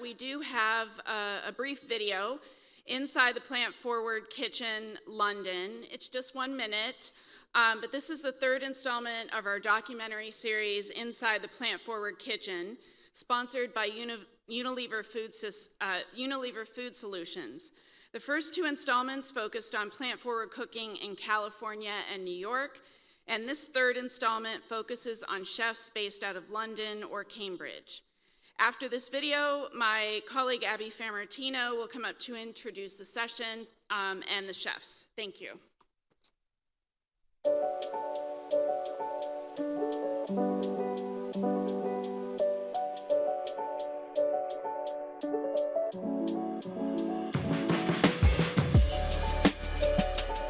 we do have a brief video inside the Plant Forward Kitchen, London. It's just 1 minute, but this is the third installment of our documentary series, Inside the Plant Forward Kitchen, sponsored by Unilever Food Solutions. The first two installments focused on plant-forward cooking in California and New York, and this third installment focuses on chefs based out of London or Cambridge. After this video, my colleague Abby Fammartino will come up to introduce the session and the chefs. Thank you.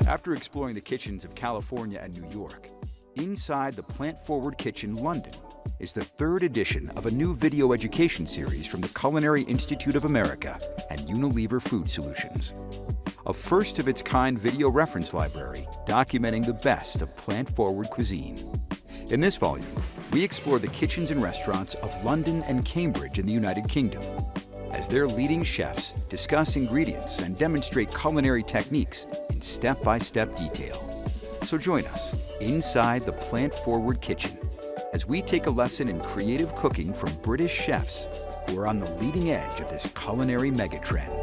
After exploring the kitchens of California and New York, Inside the Plant Forward Kitchen, London is the third edition of a new video education series from the Culinary Institute of America and Unilever Food Solutions. A first-of-its-kind video reference library documenting the best of plant-forward cuisine. In this volume, we explore the kitchens and restaurants of London and Cambridge in the United Kingdom, as their leading chefs discuss ingredients and demonstrate culinary techniques in step-by-step detail. So join us inside the Plant Forward Kitchen as we take a lesson in creative cooking from British chefs who are on the leading edge of this culinary megatrend.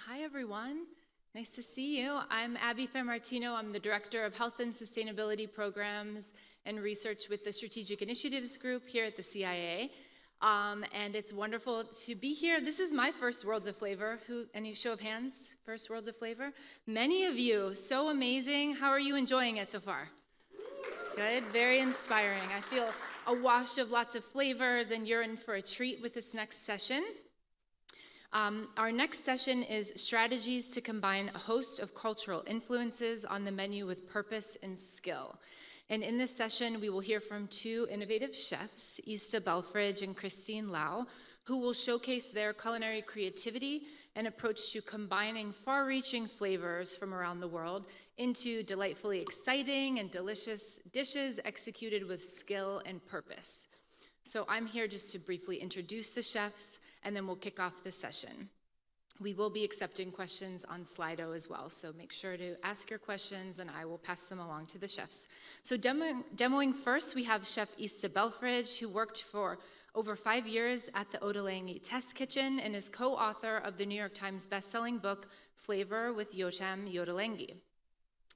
Hi everyone, nice to see you. I'm Abby Fammartino. I'm the Director of Health and Sustainability Programs and Research with the Strategic Initiatives Group here at the CIA. And it's wonderful to be here. This is my first Worlds of Flavor. Any show of hands, first Worlds of Flavor? Many of you, so amazing. How are you enjoying it so far? Good, very inspiring. I feel a wash of lots of flavors and you're in for a treat with this next session. Our next session is strategies to combine a host of cultural influences on the menu with purpose and skill. And in this session, we will hear from two innovative chefs, Ixta Belfrage and CLAU, who will showcase their culinary creativity and approach to combining far-reaching flavors from around the world into delightfully exciting and delicious dishes executed with skill and purpose. So I'm here just to briefly introduce the chefs, and then we'll kick off the session. We will be accepting questions on Slido as well, so make sure to ask your questions, and I will pass them along to the chefs. So demoing first, we have Chef Ixta Belfrage, who worked for over 5 years at the Ottolenghi Test Kitchen and is co-author of the New York Times bestselling book, Flavor with Yotam Ottolenghi.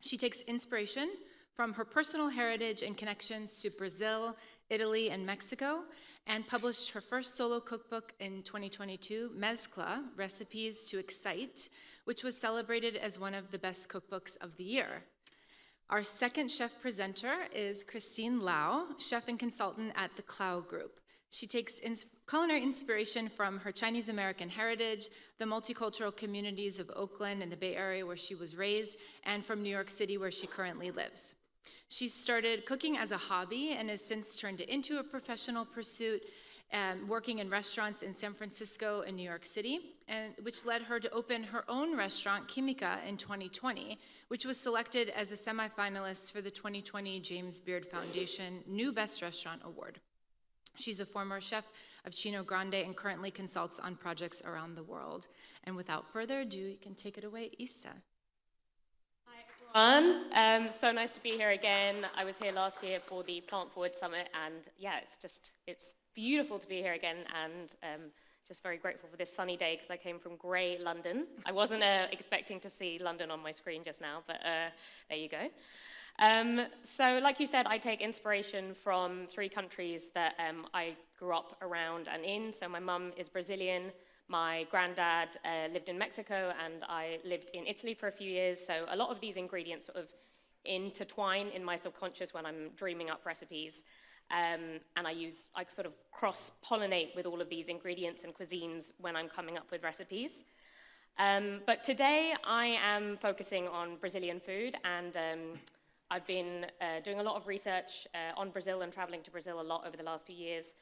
She takes inspiration from her personal heritage and connections to Brazil, Italy, and Mexico, and published her first solo cookbook in 2022, Mezcla, Recipes to Excite, which was celebrated as one of the best cookbooks of the year. Our second chef presenter is CLAU, chef and consultant at the CLAU group. She takes culinary inspiration from her Chinese-American heritage, the multicultural communities of Oakland and the Bay Area where she was raised, and from New York City where she currently lives. She started cooking as a hobby and has since turned it into a professional pursuit, working in restaurants in San Francisco and New York City, which led her to open her own restaurant, Quimica, in 2020, which was selected as a semifinalist for the 2020 James Beard Foundation New Best Restaurant Award. She's a former chef of Chino Grande and currently consults on projects around the world. And without further ado, you can take it away, Ixta. So nice to be here again. I was here last year for the Plant Forward Summit, and yeah, it's beautiful to be here again, and just very grateful for this sunny day because I came from grey London. I wasn't expecting to see London on my screen just now, but there you go. So like you said, I take inspiration from 3 countries that I grew up around and in. So my mum is Brazilian. My granddad lived in Mexico, and I lived in Italy for a few years, so a lot of these ingredients sort of intertwine in my subconscious when I'm dreaming up recipes, and I sort of cross-pollinate with all of these ingredients and cuisines when I'm coming up with recipes. But today I am focusing on Brazilian food, and I've been doing a lot of research on Brazil and traveling to Brazil a lot over the last few years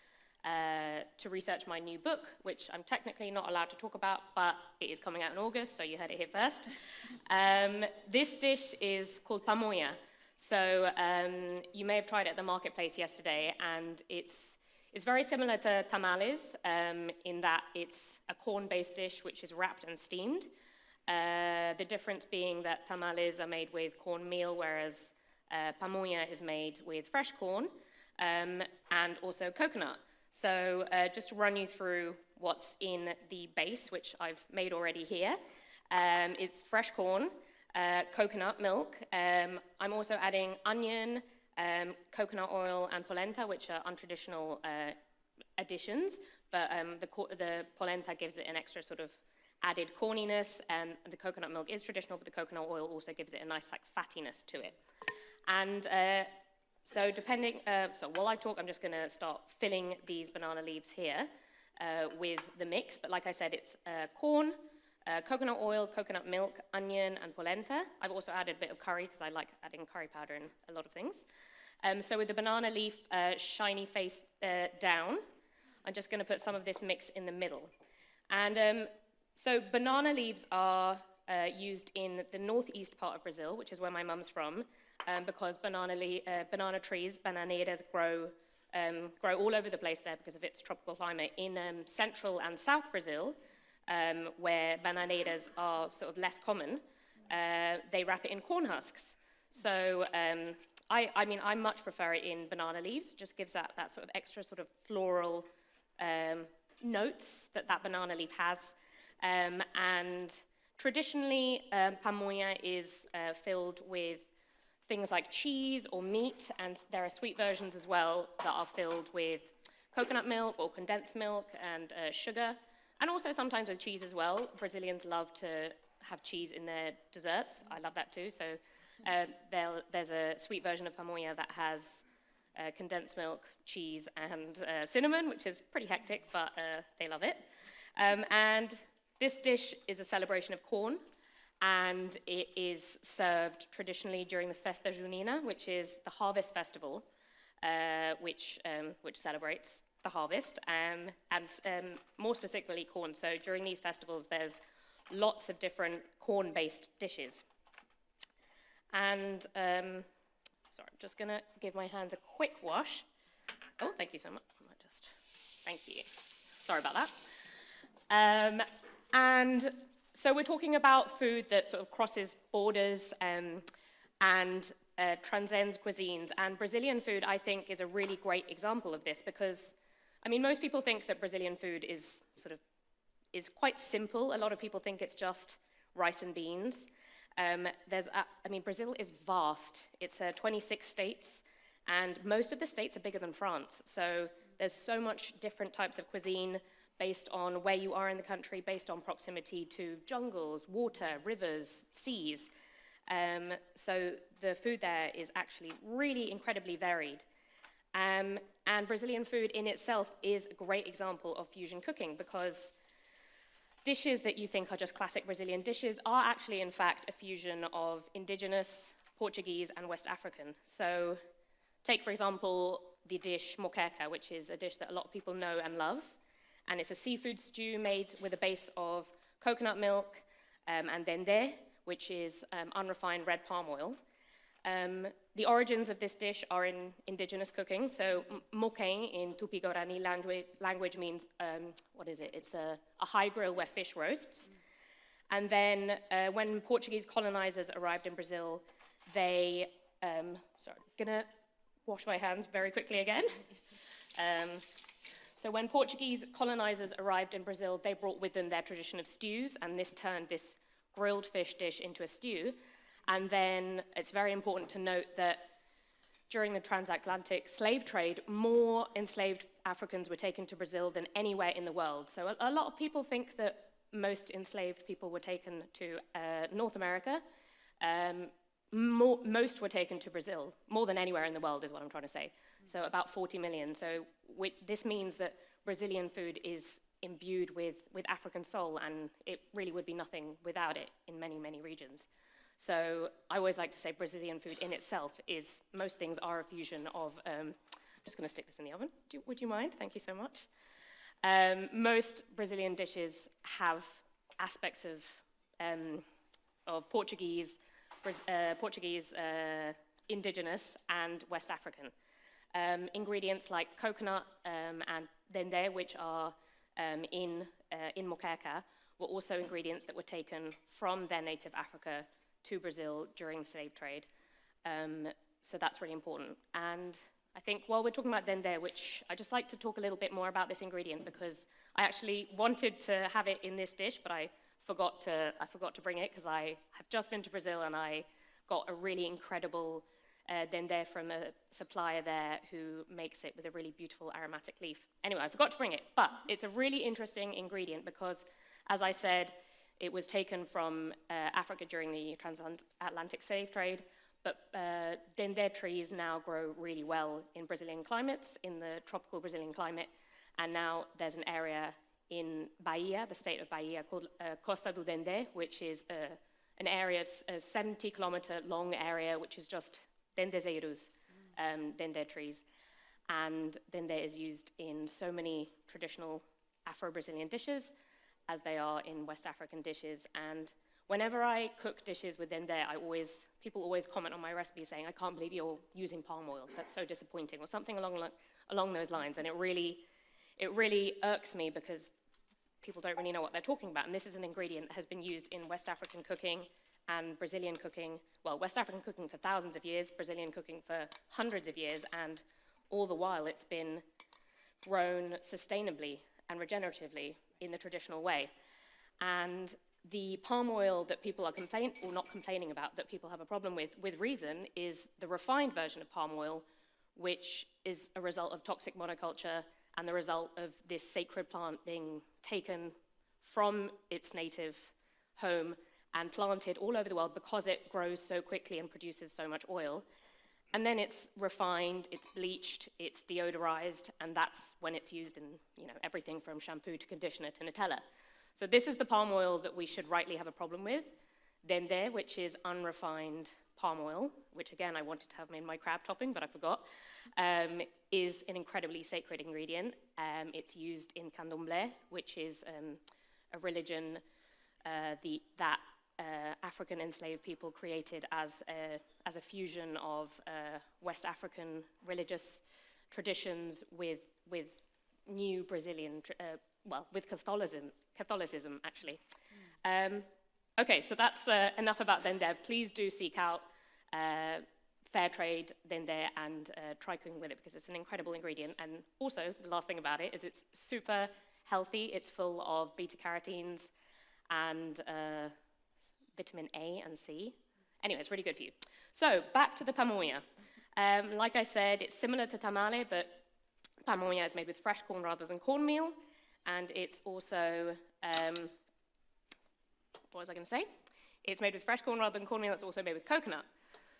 to research my new book, which I'm technically not allowed to talk about, but it is coming out in August, so you heard it here first. This dish is called pamonha. So you may have tried it at the marketplace yesterday, and it's very similar to tamales in that it's a corn-based dish which is wrapped and steamed. The difference being that tamales are made with cornmeal, whereas pamonha is made with fresh corn and also coconut. So just to run you through what's in the base, which I've made already here, it's fresh corn, coconut milk. I'm also adding onion, coconut oil, and polenta, which are untraditional additions, but the polenta gives it an extra sort of added corniness, and the coconut milk is traditional, but the coconut oil also gives it a nice like fattiness to it. And so while I talk, I'm just going to start filling these banana leaves here with the mix. But like I said, it's corn, coconut oil, coconut milk, onion, and polenta. I've also added a bit of curry because I like adding curry powder in a lot of things. So with the banana leaf shiny face down, I'm just going to put some of this mix in the middle. And so banana leaves are used in the northeast part of Brazil, which is where my mum's from, because banana trees, bananeras, grow all over the place there because of its tropical climate. In central and south Brazil, where bananeras are sort of less common, they wrap it in corn husks. So I much prefer it in banana leaves. It just gives that sort of extra sort of floral notes that banana leaf has. And traditionally, pamonha is filled with things like cheese or meat, and there are sweet versions as well that are filled with coconut milk or condensed milk and sugar, and also sometimes with cheese as well. Brazilians love to have cheese in their desserts. I love that too. So there's a sweet version of pamonha that has condensed milk, cheese, and cinnamon, which is pretty hectic, but they love it. And this dish is a celebration of corn, and it is served traditionally during the Festa Junina, which is the harvest festival, which celebrates the harvest, and more specifically corn. So during these festivals, there's lots of different corn-based dishes. And, sorry, I'm just gonna give my hands a quick wash. Oh, thank you so much. Thank you. Sorry about that. And so we're talking about food that sort of crosses borders and transcends cuisines. And Brazilian food, I think, is a really great example of this because, I mean, most people think that Brazilian food is quite simple. A lot of people think it's just rice and beans. Brazil is vast. It's 26 states, and most of the states are bigger than France. So there's so much different types of cuisine based on where you are in the country, based on proximity to jungles, water, rivers, seas. So the food there is actually really incredibly varied. And Brazilian food in itself is a great example of fusion cooking because dishes that you think are just classic Brazilian dishes are actually, in fact, a fusion of indigenous, Portuguese, and West African. So take, for example, the dish moqueca, which is a dish that a lot of people know and love. And it's a seafood stew made with a base of coconut milk and dendê, which is unrefined red palm oil. The origins of this dish are in indigenous cooking. So moquém in Tupi-Guarani language means, It's a high grill where fish roasts. And then when Portuguese colonizers arrived in Brazil, they, gonna wash my hands very quickly again. So when Portuguese colonizers arrived in Brazil, they brought with them their tradition of stews, and this turned this grilled fish dish into a stew. And then it's very important to note that during the transatlantic slave trade, more enslaved Africans were taken to Brazil than anywhere in the world. So a lot of people think that most enslaved people were taken to North America. Most were taken to Brazil, more than anywhere in the world is what I'm trying to say. So about 40 million. So this means that Brazilian food is imbued with African soul, and it really would be nothing without it in many, many regions. So I always like to say Brazilian food in itself is, most things are a fusion of, I'm just going to stick this in the oven. Would you mind? Thank you so much. Most Brazilian dishes have aspects of Portuguese, indigenous, and West African. Ingredients like coconut and dendê, which are in moqueca, were also ingredients that were taken from their native Africa to Brazil during the slave trade. So that's really important. And I think while we're talking about dendê, which I just like to talk a little bit more about this ingredient, because I actually wanted to have it in this dish, but I forgot to bring it because I have just been to Brazil and I got a really incredible dendê from a supplier there who makes it with a really beautiful aromatic leaf. Anyway, I forgot to bring it, but it's a really interesting ingredient because, as I said, it was taken from Africa during the transatlantic slave trade, but dendê trees now grow really well in Brazilian climates, in the tropical Brazilian climate, and now there's an area in Bahia, the state of Bahia, called Costa do Dendê, which is an area, a 70-kilometer long area, which is just dendezeiros, dendê trees. And dendê is used in so many traditional Afro-Brazilian dishes as they are in West African dishes. And whenever I cook dishes with dendê, people always comment on my recipe saying, I can't believe you're using palm oil. That's so disappointing, or something along those lines. And it really irks me because people don't really know what they're talking about. And this is an ingredient that has been used in West African cooking and Brazilian cooking. Well, West African cooking for thousands of years, Brazilian cooking for hundreds of years, and all the while it's been grown sustainably and regeneratively in the traditional way. And the palm oil that people are not complaining about, that people have a problem with reason, is the refined version of palm oil, which is a result of toxic monoculture and the result of this sacred plant being taken from its native home and planted all over the world because it grows so quickly and produces so much oil. And then it's refined, it's bleached, it's deodorized, and that's when it's used in everything from shampoo to conditioner to Nutella. So this is the palm oil that we should rightly have a problem with. Dendê, which is unrefined palm oil, which again I wanted to have in my crab topping, but I forgot, is an incredibly sacred ingredient. It's used in candomblé, which is a religion that African enslaved people created as a fusion of West African religious traditions with new Brazilian, with Catholicism actually. Okay, so that's enough about dendê. Please do seek out fair trade dendê and try cooking with it because it's an incredible ingredient. And also, the last thing about it is it's super healthy. It's full of beta-carotenes and vitamin A and C. Anyway, it's really good for you. So, back to the pamonha. Like I said, it's similar to tamale, but pamonha is made with fresh corn rather than cornmeal. And it's also, what was I going to say? It's made with fresh corn rather than cornmeal. It's also made with coconut.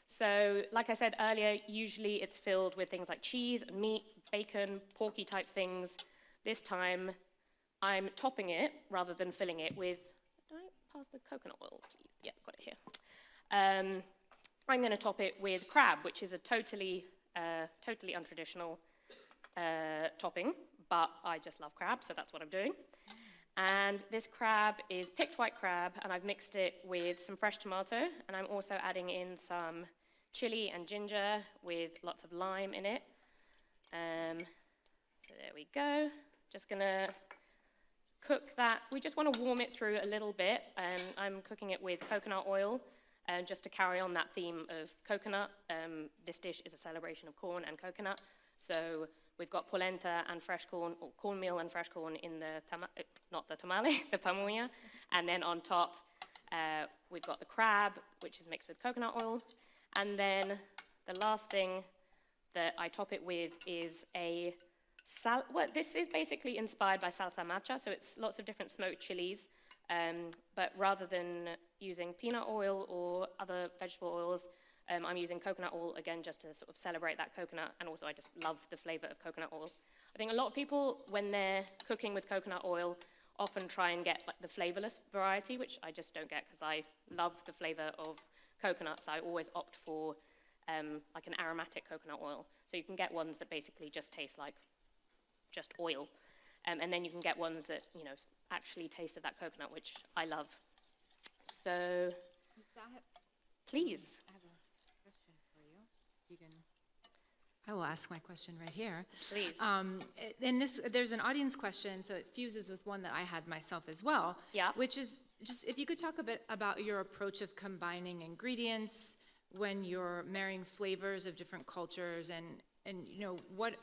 So, like I said earlier, usually it's filled with things like cheese, meat, bacon, porky type things. This time, I'm topping it rather than filling it with, do I pass the coconut oil, please? Yeah, got it here. I'm going to top it with crab, which is a totally untraditional topping, but I just love crab, so that's what I'm doing. And this crab is picked white crab, and I've mixed it with some fresh tomato, and I'm also adding in some chili and ginger with lots of lime in it. So there we go. Just gonna cook that. We just want to warm it through a little bit, and I'm cooking it with coconut oil, just to carry on that theme of coconut. This dish is a celebration of corn and coconut, so we've got polenta and fresh corn, or cornmeal and fresh corn in the not the tamale, the pamonha. And then on top, we've got the crab, which is mixed with coconut oil. And then the last thing that I top it with is well, this is basically inspired by salsa macha, so it's lots of different smoked chilies. But rather than using peanut oil or other vegetable oils, I'm using coconut oil, again, just to sort of celebrate that coconut, and also I just love the flavor of coconut oil. I think a lot of people, when they're cooking with coconut oil, often try and get like the flavorless variety, which I just don't get, because I love the flavor of coconuts, I always opt for like an aromatic coconut oil. So you can get ones that basically just taste like just oil. And then you can get ones that, you know, actually taste of that coconut, which I love. So, please. I have a question for you. You can. I will ask my question right here. Please. And there's an audience question, so it fuses with one that I had myself as well. Yeah. Which is just if you could talk a bit about your approach of combining ingredients when you're marrying flavors of different cultures, and you know what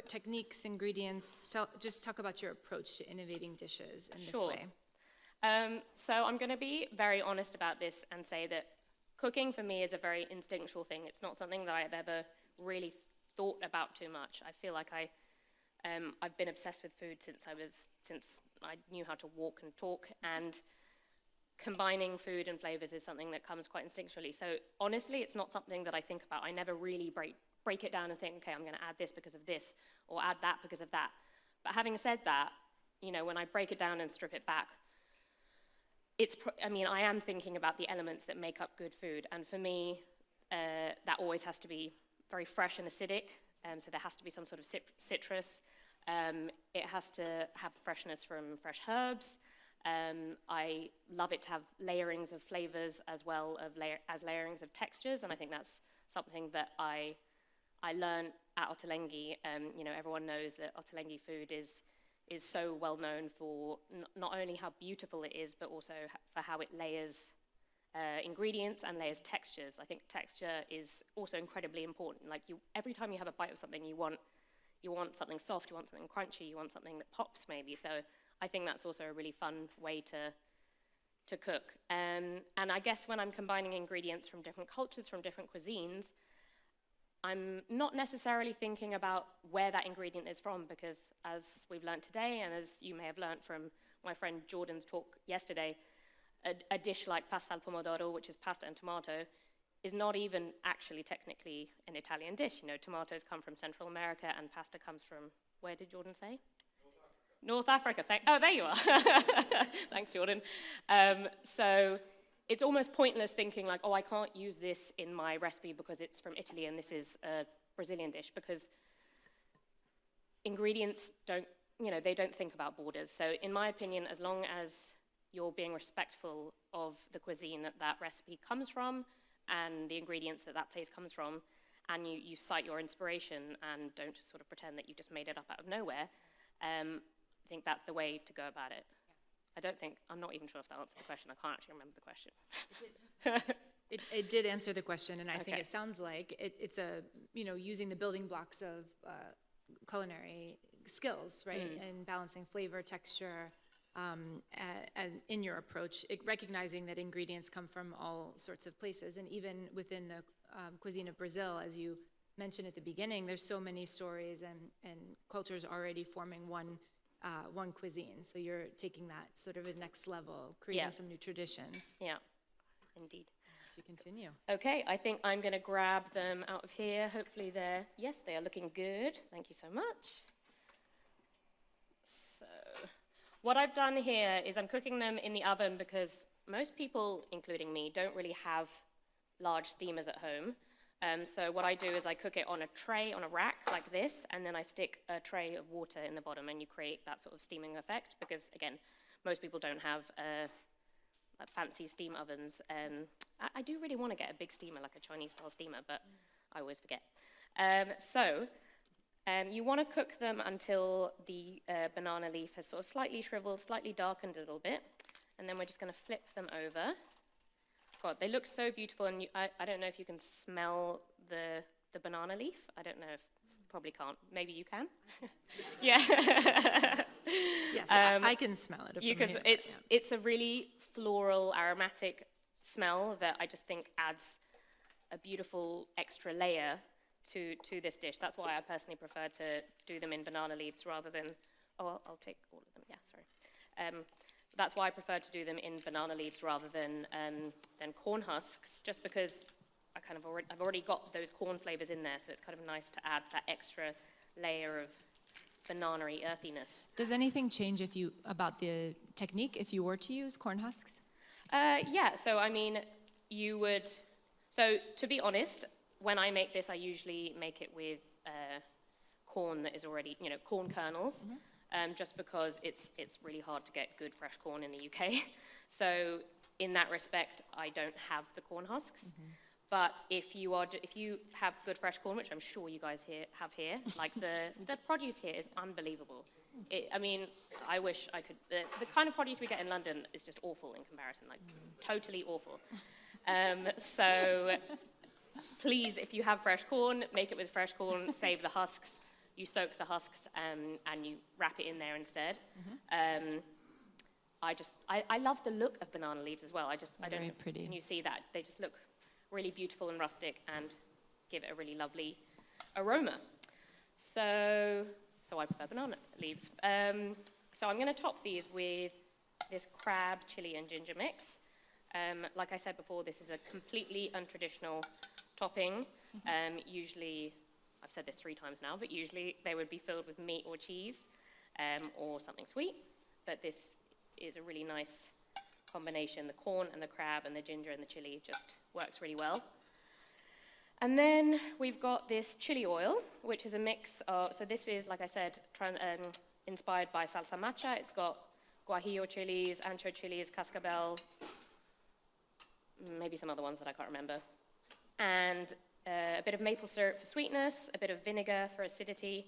techniques, ingredients. Just talk about your approach to innovating dishes in this way. So I'm going to be very honest about this and say that cooking for me is a very instinctual thing. It's not something that I've ever really thought about too much. I feel like I've been obsessed with food since I knew how to walk and talk, and combining food and flavors is something that comes quite instinctually. So honestly, it's not something that I think about. I never really break it down and think, okay, I'm going to add this because of this, or add that because of that. But having said that, you know, when I break it down and strip it back, I am thinking about the elements that make up good food. And for me, that always has to be very fresh and acidic. So there has to be some sort of citrus. It has to have freshness from fresh herbs. I love it to have layerings of flavors as well as layerings of textures. And I think that's something that I learned at Ottolenghi. You know, everyone knows that Ottolenghi food is so well known for not only how beautiful it is, but also for how it layers ingredients and layers textures. I think texture is also incredibly important. Like every time you have a bite of something, you want something soft, you want something crunchy, you want something that pops maybe. So I think that's also a really fun way to cook. And I guess when I'm combining ingredients from different cultures, from different cuisines, I'm not necessarily thinking about where that ingredient is from, because as we've learned today, and as you may have learned from my friend Jordan's talk yesterday, a dish like pasta al pomodoro, which is pasta and tomato, is not even actually technically an Italian dish. You know, tomatoes come from Central America and pasta comes from, where did Jordan say? North Africa. Oh, there you are. Thanks, Jordan. So it's almost pointless thinking like, oh, I can't use this in my recipe because it's from Italy and this is a Brazilian dish, because ingredients they don't think about borders. So in my opinion, as long as you're being respectful of the cuisine that recipe comes from and the ingredients that place comes from, and you cite your inspiration and don't just sort of pretend that you just made it up out of nowhere, I think that's the way to go about it. I'm not even sure if that answered the question. I can't actually remember the question. It did answer the question, and I think Okay. it sounds like it's using the building blocks of culinary skills, right? And balancing flavor, texture, and in your approach, recognizing that ingredients come from all sorts of places, and even within the cuisine of Brazil, as you mentioned at the beginning, there's so many stories and cultures already forming one cuisine. So you're taking that sort of a next level, creating some new traditions. Yeah, indeed. To continue. Okay, I think I'm going to grab them out of here. Hopefully they are looking good. Thank you so much. So what I've done here is I'm cooking them in the oven because most people, including me, don't really have large steamers at home. So what I do is I cook it on a tray, on a rack like this, and then I stick a tray of water in the bottom, and you create that sort of steaming effect because, again, most people don't have fancy steam ovens. I do really want to get a big steamer, like a Chinese-style steamer, but I always forget. You want to cook them until the banana leaf has sort of slightly shriveled, slightly darkened a little bit, and then we're just going to flip them over. God, they look so beautiful, and I don't know if you can smell the banana leaf. I don't know if, probably can't. Maybe you can? Yeah. Yes, I can smell it. You can. It's a really floral, aromatic smell that I just think adds a beautiful extra layer to this dish. That's why I personally prefer to do them in banana leaves rather than, I'll take all of them, yeah, sorry. That's why I prefer to do them in banana leaves rather than corn husks, just because I've already got those corn flavors in there, so it's kind of nice to add that extra layer of banana-y earthiness. Does anything change about the technique if you were to use corn husks? Yeah, so I mean, you would, so to be honest, when I make this, I usually make it with corn that is already, corn kernels, just because it's really hard to get good fresh corn in the UK. So in that respect, I don't have the corn husks. But if you have good fresh corn, which I'm sure you guys have here, like the produce here is unbelievable. I wish I could. The kind of produce we get in London is just awful in comparison, like totally awful. So please, if you have fresh corn, make it with fresh corn. Save the husks. You soak the husks and you wrap it in there instead. I love the look of banana leaves as well. I don't know. Pretty. Can you see that? They just look really beautiful and rustic and give it a really lovely aroma. So I prefer banana leaves. So I'm going to top these with this crab, chili, and ginger mix. Like I said before, this is a completely untraditional topping. Usually, I've said this 3 times now, but usually they would be filled with meat or cheese or something sweet. But this is a really nice combination. The corn and the crab and the ginger and the chili just works really well. And then we've got this chili oil, which is a mix of, so this is, like I said, inspired by salsa matcha. It's got guajillo chilies, ancho chilies, cascabel, maybe some other ones that I can't remember. And a bit of maple syrup for sweetness, a bit of vinegar for acidity,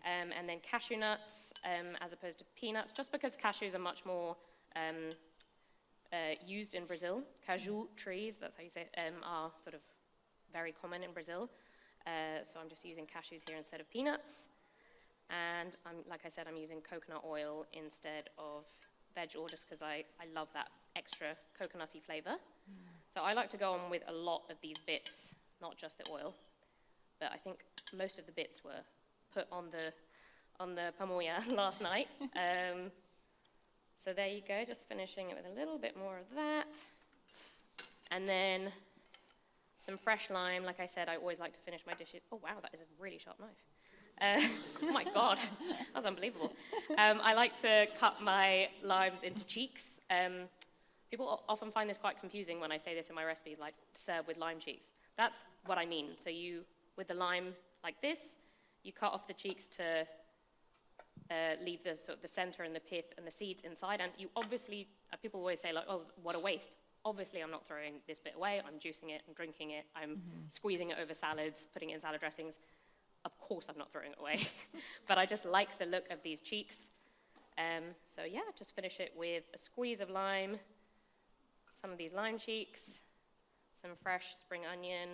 and then cashew nuts as opposed to peanuts, just because cashews are much more used in Brazil. Caju trees, that's how you say it, are sort of very common in Brazil. So I'm just using cashews here instead of peanuts. And like I said, I'm using coconut oil instead of veg oil just because I love that extra coconutty flavor. So I like to go on with a lot of these bits, not just the oil. But I think most of the bits were put on the pamoya last night. So there you go, just finishing it with a little bit more of that. And then some fresh lime. Like I said, I always like to finish my dishes. Oh, wow, that is a really sharp knife. Oh, my God, that was unbelievable. I like to cut my limes into cheeks. People often find this quite confusing when I say this in my recipes, like serve with lime cheeks. That's what I mean. So you, with the lime like this, you cut off the cheeks to leave the sort of the center and the pith and the seeds inside. And you obviously, people always say like, oh, what a waste. Obviously, I'm not throwing this bit away. I'm juicing it, I'm drinking it, I'm squeezing it over salads, putting it in salad dressings. Of course, I'm not throwing it away. But I just like the look of these cheeks. So yeah, just finish it with a squeeze of lime, some of these lime cheeks, some fresh spring onion,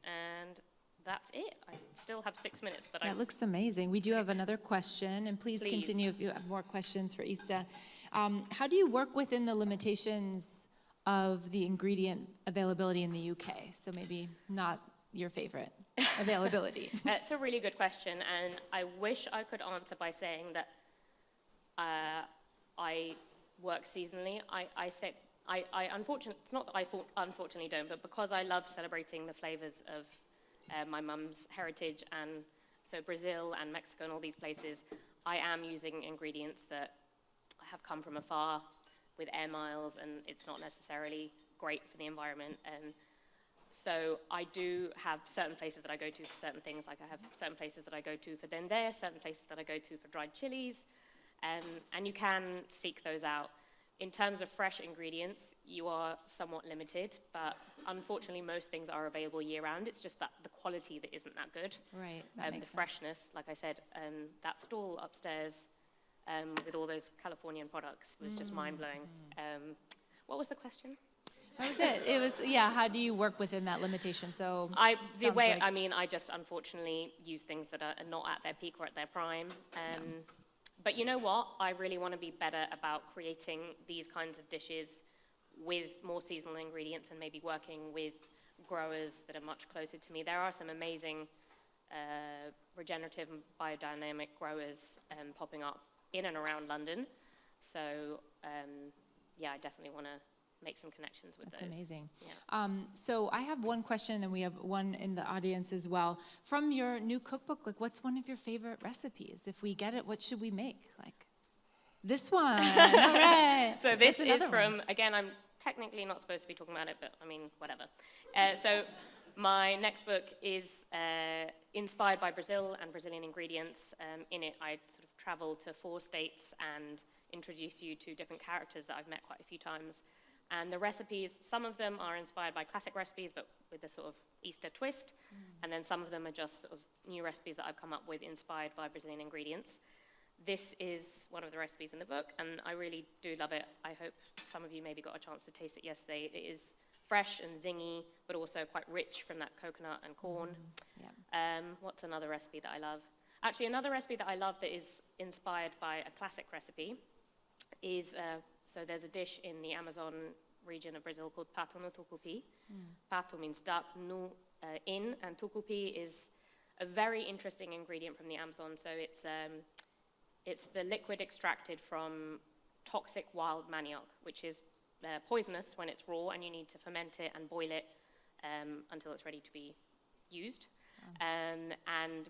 and that's it. I still have 6 minutes, but that looks amazing. We do have another question, and please continue if you have more questions for Ixta. How do you work within the limitations of the ingredient availability in the UK? So maybe not your favorite availability. That's a really good question, and I wish I could answer by saying that I work seasonally. I unfortunately, it's not that I unfortunately don't, but because I love celebrating the flavors of my mum's heritage, and so Brazil and Mexico and all these places, I am using ingredients that have come from afar with air miles, and it's not necessarily great for the environment. So I do have certain places that I go to for certain things, like I have certain places that I go to for dendé, certain places that I go to for dried chilies, and you can seek those out. In terms of fresh ingredients, you are somewhat limited, but unfortunately most things are available year-round. It's just that the quality that isn't that good. Right, that makes the sense. Freshness, like I said, that stall upstairs with all those Californian products was just mind-blowing. What was the question? That was it. It was, yeah, how do you work within that limitation? So I just unfortunately use things that are not at their peak or at their prime. But you know what? I really want to be better about creating these kinds of dishes with more seasonal ingredients and maybe working with growers that are much closer to me. There are some amazing regenerative and biodynamic growers popping up in and around London. So yeah, I definitely want to make some connections with those. That's amazing. Yeah. So I have one question, and then we have one in the audience as well. From your new cookbook, like, what's one of your favorite recipes? If we get it, what should we make? Like, this one. All right. So this is from, again, I'm technically not supposed to be talking about it, but I mean, whatever. So my next book is inspired by Brazil and Brazilian ingredients. In it, I sort of travel to 4 states and introduce you to different characters that I've met quite a few times. And the recipes, some of them are inspired by classic recipes, but with a sort of Easter twist. And then some of them are just sort of new recipes that I've come up with inspired by Brazilian ingredients. This is one of the recipes in the book, and I really do love it. I hope some of you maybe got a chance to taste it yesterday. It is fresh and zingy, but also quite rich from that coconut and corn. What's another recipe that I love? Actually, another recipe that I love that is inspired by a classic recipe is, so there's a dish in the Amazon region of Brazil called pato no tucupi. Pato means duck, no in, and tucupi is a very interesting ingredient from the Amazon. So it's the liquid extracted from toxic wild manioc, which is poisonous when it's raw, and you need to ferment it and boil it until it's ready to be used. And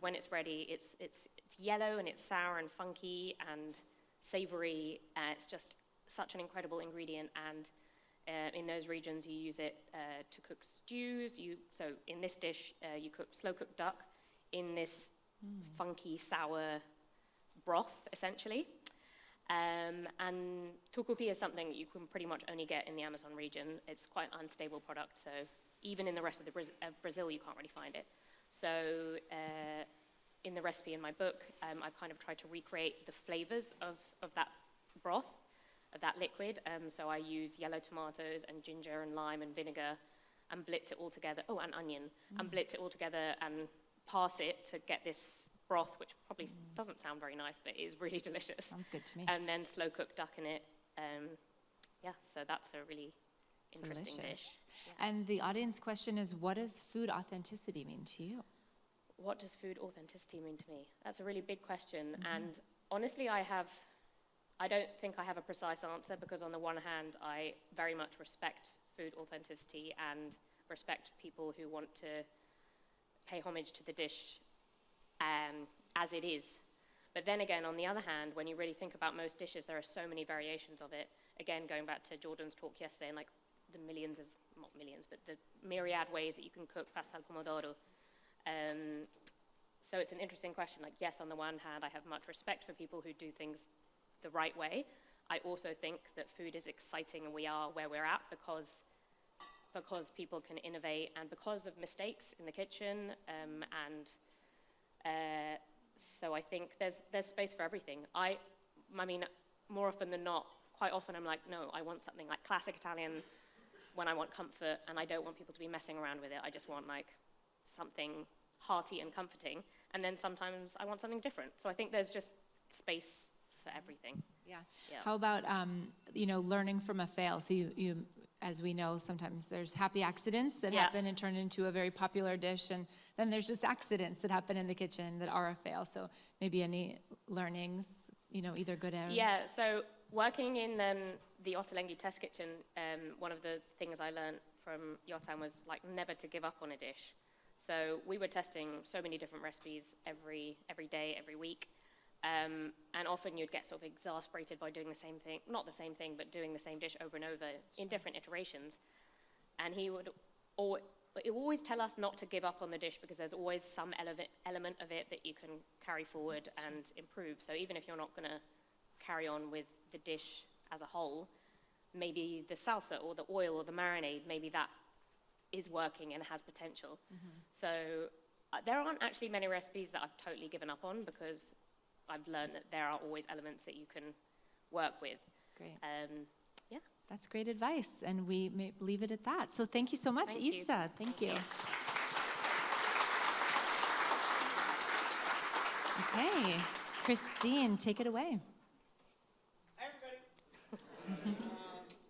when it's ready, it's yellow and it's sour and funky and savory. It's just such an incredible ingredient, and in those regions you use it to cook stews. So in this dish, you slow cook duck in this funky, sour broth, essentially. And tucupi is something that you can pretty much only get in the Amazon region. It's quite an unstable product, so even in the rest of Brazil, you can't really find it. So in the recipe in my book, I've kind of tried to recreate the flavors of that broth, of that liquid. So I use yellow tomatoes and ginger and lime and vinegar and blitz it all together, and onion, and blitz it all together and pass it to get this broth, which probably doesn't sound very nice, but is really delicious. Sounds good to me. And then slow cook duck in it. So that's a really interesting Delicious. dish. Yeah. And the audience question is, what does food authenticity mean to you? What does food authenticity mean to me? That's a really big question. And honestly, I don't think I have a precise answer, because on the one hand, I very much respect food authenticity and respect people who want to pay homage to the dish as it is. But then again, on the other hand, when you really think about most dishes, there are so many variations of it. Again, going back to Jordan's talk yesterday, and like the millions of, not millions, but the myriad ways that you can cook pasta al pomodoro. So it's an interesting question. Like, yes, on the one hand, I have much respect for people who do things the right way. I also think that food is exciting, and we are where we're at because people can innovate, and because of mistakes in the kitchen, so I think there's space for everything. I mean, more often than not, quite often I'm like, no, I want something like classic Italian when I want comfort, and I don't want people to be messing around with it. I just want like something hearty and comforting, and then sometimes I want something different. So I think there's just space for everything. Yeah. Yeah. How about, learning from a fail? So you, as we know, sometimes there's happy accidents that happen and turn into a very popular dish, and then there's just accidents that happen in the kitchen that are a fail. So maybe any learnings, either good or... Yeah, so working in the Ottolenghi test kitchen, one of the things I learned from Yotam was like never to give up on a dish. So we were testing so many different recipes every day, every week. And often you'd get sort of exasperated by doing the same thing, not the same thing, but doing the same dish over and over in different iterations. And he would always tell us not to give up on the dish, because there's always some element of it that you can carry forward and improve. So even if you're not going to carry on with the dish as a whole, maybe the salsa or the oil or the marinade, maybe that is working and has potential. So there aren't actually many recipes that I've totally given up on, because I've learned that there are always elements that you can work with. Great. Yeah. That's great advice, and we may leave it at that. So thank you so much, Thank you. Ixta. Thank you. Okay, Christine, take it away. Hi, everybody.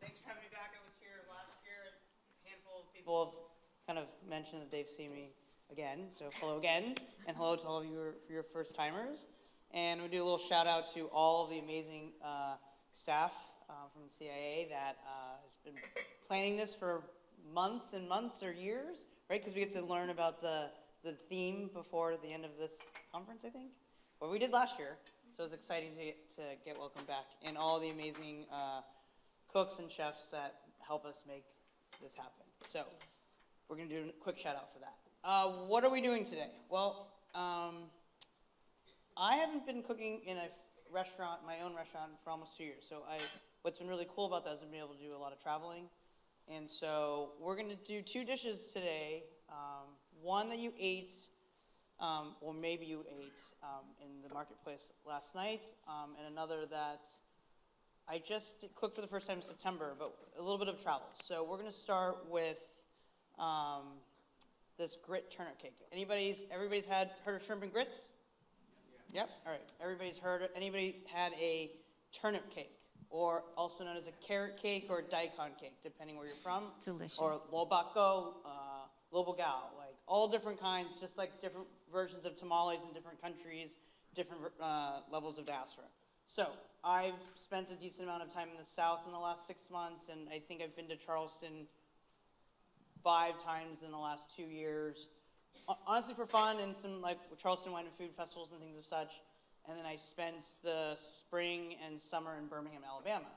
Thanks for having me back. I was here last year. A handful of people have kind of mentioned that they've seen me again. So hello again, and hello to all of you for your first timers. And we do a little shout out to all of the amazing staff from the CIA that has been planning this for months and months or years, right? Because we get to learn about the theme before the end of this conference, I think. What we did last year. So it's exciting to get welcome back, and all the amazing cooks and chefs that help us make this happen. So we're going to do a quick shout out for that. What are we doing today? Well, I haven't been cooking in a restaurant, my own restaurant, for almost 2 years. So what's been really cool about that is I've been able to do a lot of traveling. And so we're going to do 2 dishes today. One that you ate, or maybe you ate in the marketplace last night, and another that I just cooked for the first time in September, but a little bit of travel. So we're going to start with this grit turnip cake. Everybody's heard of shrimp and grits? Yep. All right. Everybody's heard of. Anybody had a turnip cake, or also known as a carrot cake or a daikon cake, depending where you're from? Delicious. Or lobako, lobogao, like all different kinds, just like different versions of tamales in different countries, different levels of diaspora. So I've spent a decent amount of time in the South in the last 6 months, and I think I've been to Charleston 5 times in the last 2 years. Honestly, for fun and some like Charleston Wine and Food Festivals and things of such. And then I spent the spring and summer in Birmingham, Alabama.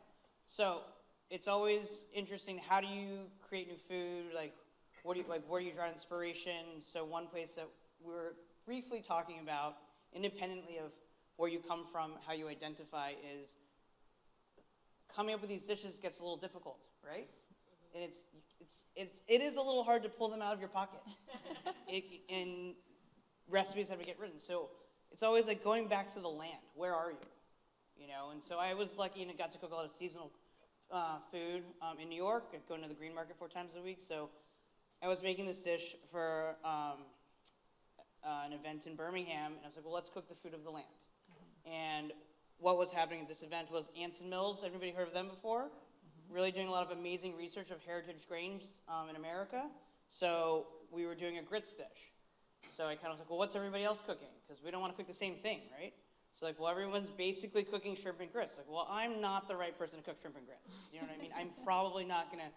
So it's always interesting. How do you create new food? Like, where do you draw inspiration? So one place that we're briefly talking about, independently of where you come from, how you identify, is coming up with these dishes gets a little difficult, right? And it is a little hard to pull them out of your pocket. And recipes have to get written. So it's always like going back to the land. Where are you? You know, and so I was lucky and got to cook a lot of seasonal food in New York. I'd go into the Green Market 4 times a week. So I was making this dish for an event in Birmingham, and I was like, well, let's cook the food of the land. And what was happening at this event was Ants and Mills. Everybody heard of them before? Really doing a lot of amazing research of heritage grains in America. So we were doing a grits dish. So I kind of was like, well, what's everybody else cooking? Because we don't want to cook the same thing, right? So like, well, everyone's basically cooking shrimp and grits. Like, well, I'm not the right person to cook shrimp and grits. You know what I mean? I'm probably not going to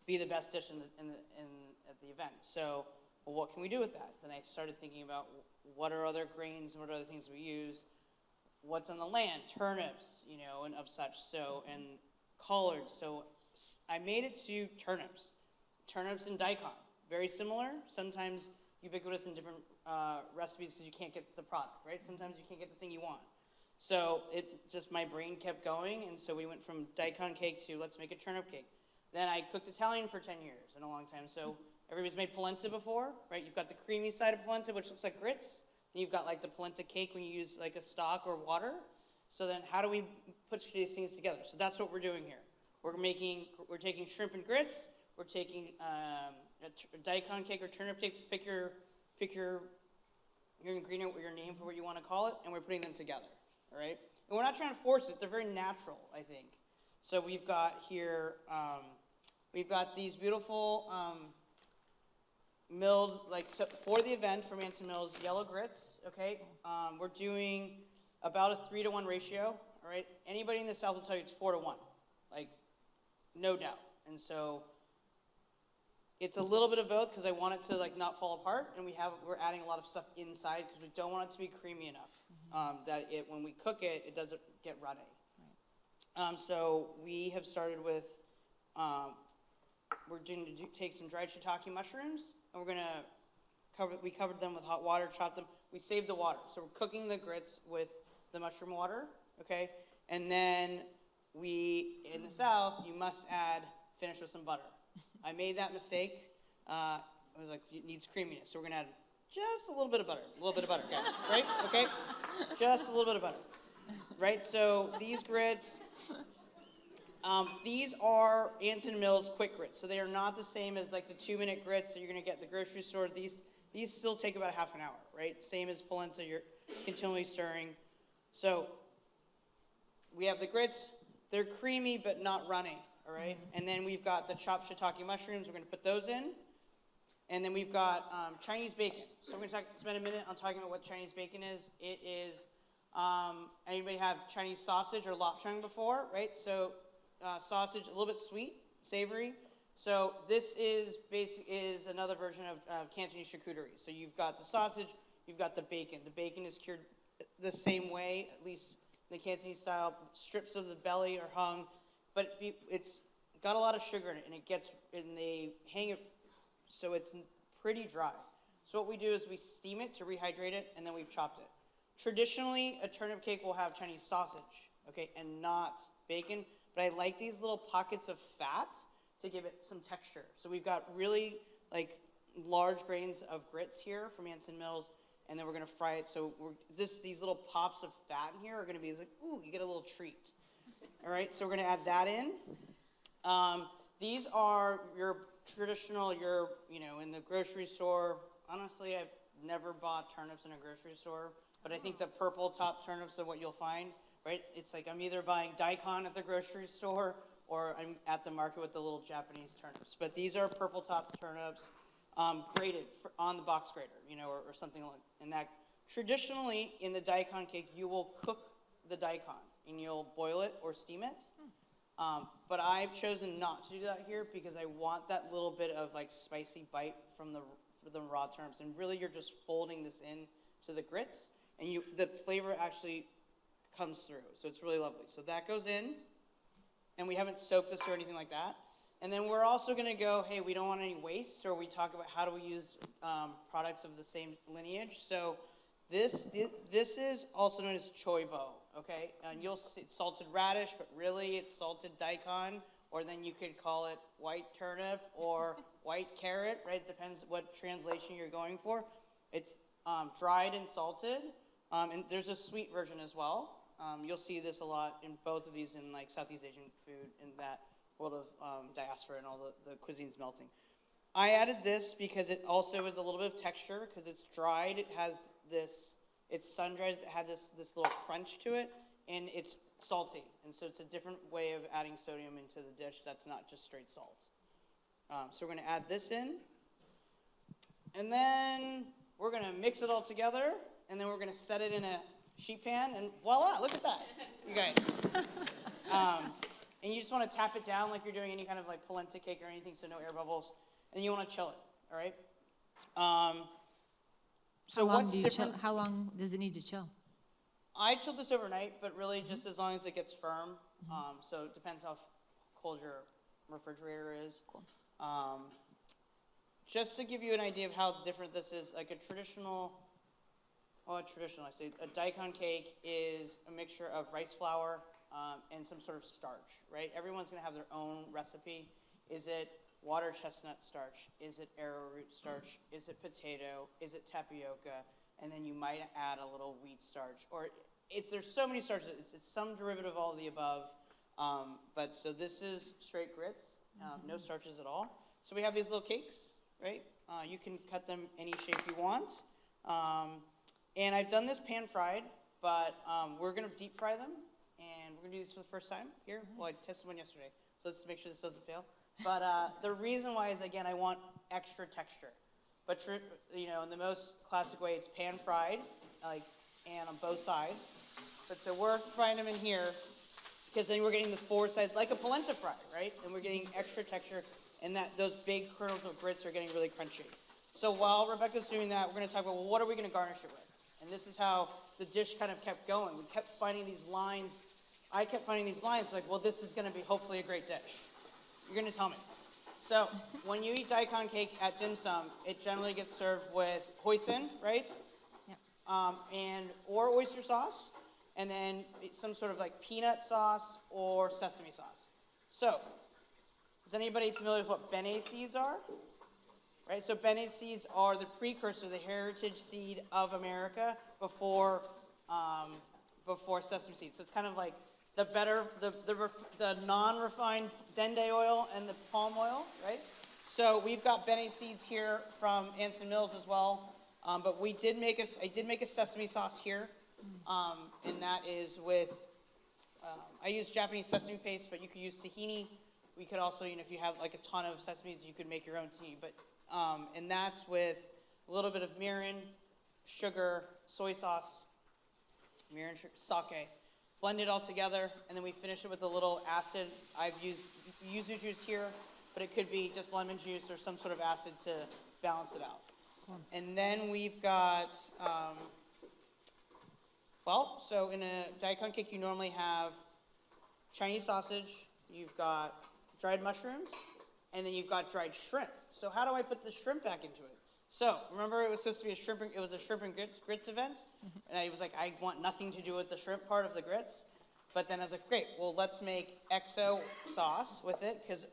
be the best dish at the event. So, well, what can we do with that? Then I started thinking about what are other grains and what are other things we use? What's on the land? Turnips, you know, and of such. So, and collards. So I made it to turnips. Turnips and daikon. Very similar. Sometimes ubiquitous in different recipes because you can't get the product, right? Sometimes you can't get the thing you want. So my brain kept going, and so we went from daikon cake to let's make a turnip cake. Then I cooked Italian for 10 years, in a long time. So everybody's made polenta before, right? You've got the creamy side of polenta, which looks like grits. And you've got like the polenta cake when you use like a stock or water. So then how do we put these things together? So that's what we're doing here. We're taking shrimp and grits. We're taking a daikon cake or turnip cake. Pick your ingredient or your name for what you want to call it, and we're putting them together, all right? And we're not trying to force it. They're very natural, I think. So we've got here, we've got these beautiful milled, for the event from Ants and Mills, yellow grits, okay? We're doing about a 3-to-1 ratio, all right? Anybody in the South will tell you it's 4-to-1, like, no doubt. And so it's a little bit of both because I want it to like not fall apart, and we're adding a lot of stuff inside because we don't want it to be creamy enough that when we cook it, it doesn't get runny. Right. So we have started with we're going to take some dried shiitake mushrooms, and we're gonna covered them with hot water, chopped them. We saved the water, so we're cooking the grits with the mushroom water, okay? And then in the South, you must finish with some butter. I made that mistake. I was like, it needs creaminess, so we're gonna add just a little bit of butter, guys, right? Okay, just a little bit of butter, right? So these grits, these are Ants and Mills quick grits, so they are not the same as like the 2-minute grits that you're gonna get at the grocery store. These still take about half an hour, right? Same as polenta, you're continually stirring. So we have the grits. They're creamy but not runny. All right, and then we've got the chopped shiitake mushrooms. We're going to put those in. And then we've got Chinese bacon. So we're going to spend a minute on talking about what Chinese bacon is. It is, anybody have Chinese sausage or lapchung before, right? So sausage, a little bit sweet, savory. So this is another version of Cantonese charcuterie. So you've got the sausage, you've got the bacon. The bacon is cured the same way, at least in the Cantonese style. Strips of the belly are hung. But got a lot of sugar in it, and they hang it so it's pretty dry. So what we do is we steam it to rehydrate it, and then we've chopped it. Traditionally, a turnip cake will have Chinese sausage, okay, and not bacon, but I like these little pockets of fat to give it some texture. So we've got really like large grains of grits here from Anson Mills, and then we're gonna fry it. So these little pops of fat in here are gonna be like, ooh, you get a little treat. All right, so we're gonna add that in. These are your traditional, in the grocery store. Honestly, I've never bought turnips in a grocery store, but I think the purple top turnips are what you'll find, right? It's like I'm either buying daikon at the grocery store or I'm at the market with the little Japanese turnips. But these are purple top turnips, grated on the box grater, or something like that. Traditionally, in the daikon cake, you will cook the daikon and you'll boil it or steam it. But I've chosen not to do that here because I want that little bit of like spicy bite from the raw turnips. And really, you're just folding this in to the grits, and the flavor actually comes through. So it's really lovely. So that goes in, and we haven't soaked this or anything like that. And then we're also going to go, hey, we don't want any waste, or we talk about how do we use products of the same lineage. So this is also known as choibo, okay? And you'll see salted radish, but really it's salted daikon, or then you could call it white turnip or white carrot, right? Depends what translation you're going for. It's dried and salted, and there's a sweet version as well. You'll see this a lot in both of these in like Southeast Asian food in that world of diaspora and all the cuisines melting. I added this because it also is a little bit of texture because it's dried. It has this, it's sun-dried, it had this little crunch to it, and it's salty. And so it's a different way of adding sodium into the dish that's not just straight salt. So we're gonna add this in. And then we're gonna mix it all together, and then we're gonna set it in a sheet pan, and voila, look at that, you guys. And you just wanna tap it down like you're doing any kind of like polenta cake or anything, so no air bubbles. And you wanna chill it, all right? So what's different? How long does it need to chill? I chilled this overnight, but really just as long as it gets firm. So it depends how cold your refrigerator is. Cool. Just to give you an idea of how different this is, like a daikon cake is a mixture of rice flour and some sort of starch, right? Everyone's gonna have their own recipe. Is it water chestnut starch? Is it arrowroot starch? Is it potato? Is it tapioca? And then you might add a little wheat starch. Or there's so many starches. It's some derivative of all of the above. But so this is straight grits, no starches at all. So we have these little cakes, right? You can cut them any shape you want. And I've done this pan fried, but we're gonna deep fry them. And we're gonna do this for the first time here. Well, I tested one yesterday, so let's make sure this doesn't fail. But the reason why is, again, I want extra texture. But in the most classic way, it's pan fried, and on both sides. But so we're frying them in here, because then we're getting the four sides, like a polenta fry, right? And we're getting extra texture, and those big kernels of grits are getting really crunchy. So while Rebecca's doing that, we're gonna talk about, well, what are we gonna garnish it with? And this is how the dish kind of kept going. We kept finding these lines. I kept finding these lines, like, well, this is gonna be hopefully a great dish. You're gonna tell me. So when you eat daikon cake at dim sum, it generally gets served with hoisin, right? Yep. Or oyster sauce, and then some sort of like peanut sauce or sesame sauce. So, is anybody familiar with what bene seeds are? Right, so bene seeds are the precursor, the heritage seed of America before sesame seeds. So it's kind of like the non-refined dende oil and the palm oil, right? So we've got bene seeds here from Anson Mills as well, but I did make a sesame sauce here, and that is with, I use Japanese sesame paste, but you could use tahini. We could also, if you have like a ton of sesames, you could make your own tea, but, and that's with a little bit of mirin, sugar, soy sauce, mirin, sake. Blend it all together, and then we finish it with a little acid. I've used yuzu juice here, but it could be just lemon juice or some sort of acid to balance it out. And then we've got, so in a daikon cake, you normally have Chinese sausage, you've got dried mushrooms, and then you've got dried shrimp. So how do I put the shrimp back into it? So remember, it was supposed to be a shrimp and grits event, and I was like, I want nothing to do with the shrimp part of the grits. But then I was like, great, well, let's make XO sauce with it, because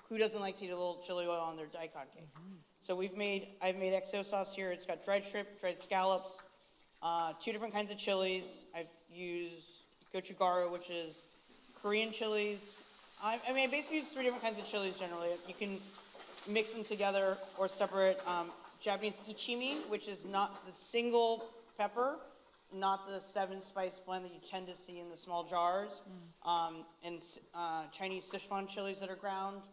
who doesn't like to eat a little chili oil on their daikon cake? So I've made XO sauce here. It's got dried shrimp, dried scallops, 2 different kinds of chilies. I've used gochugaru, which is Korean chilies. I basically use 3 different kinds of chilies generally. You can mix them together or separate. Japanese ichimi, which is not the single pepper, not the 7-spice blend that you tend to see in the small jars, and Chinese Sichuan chilies that are ground,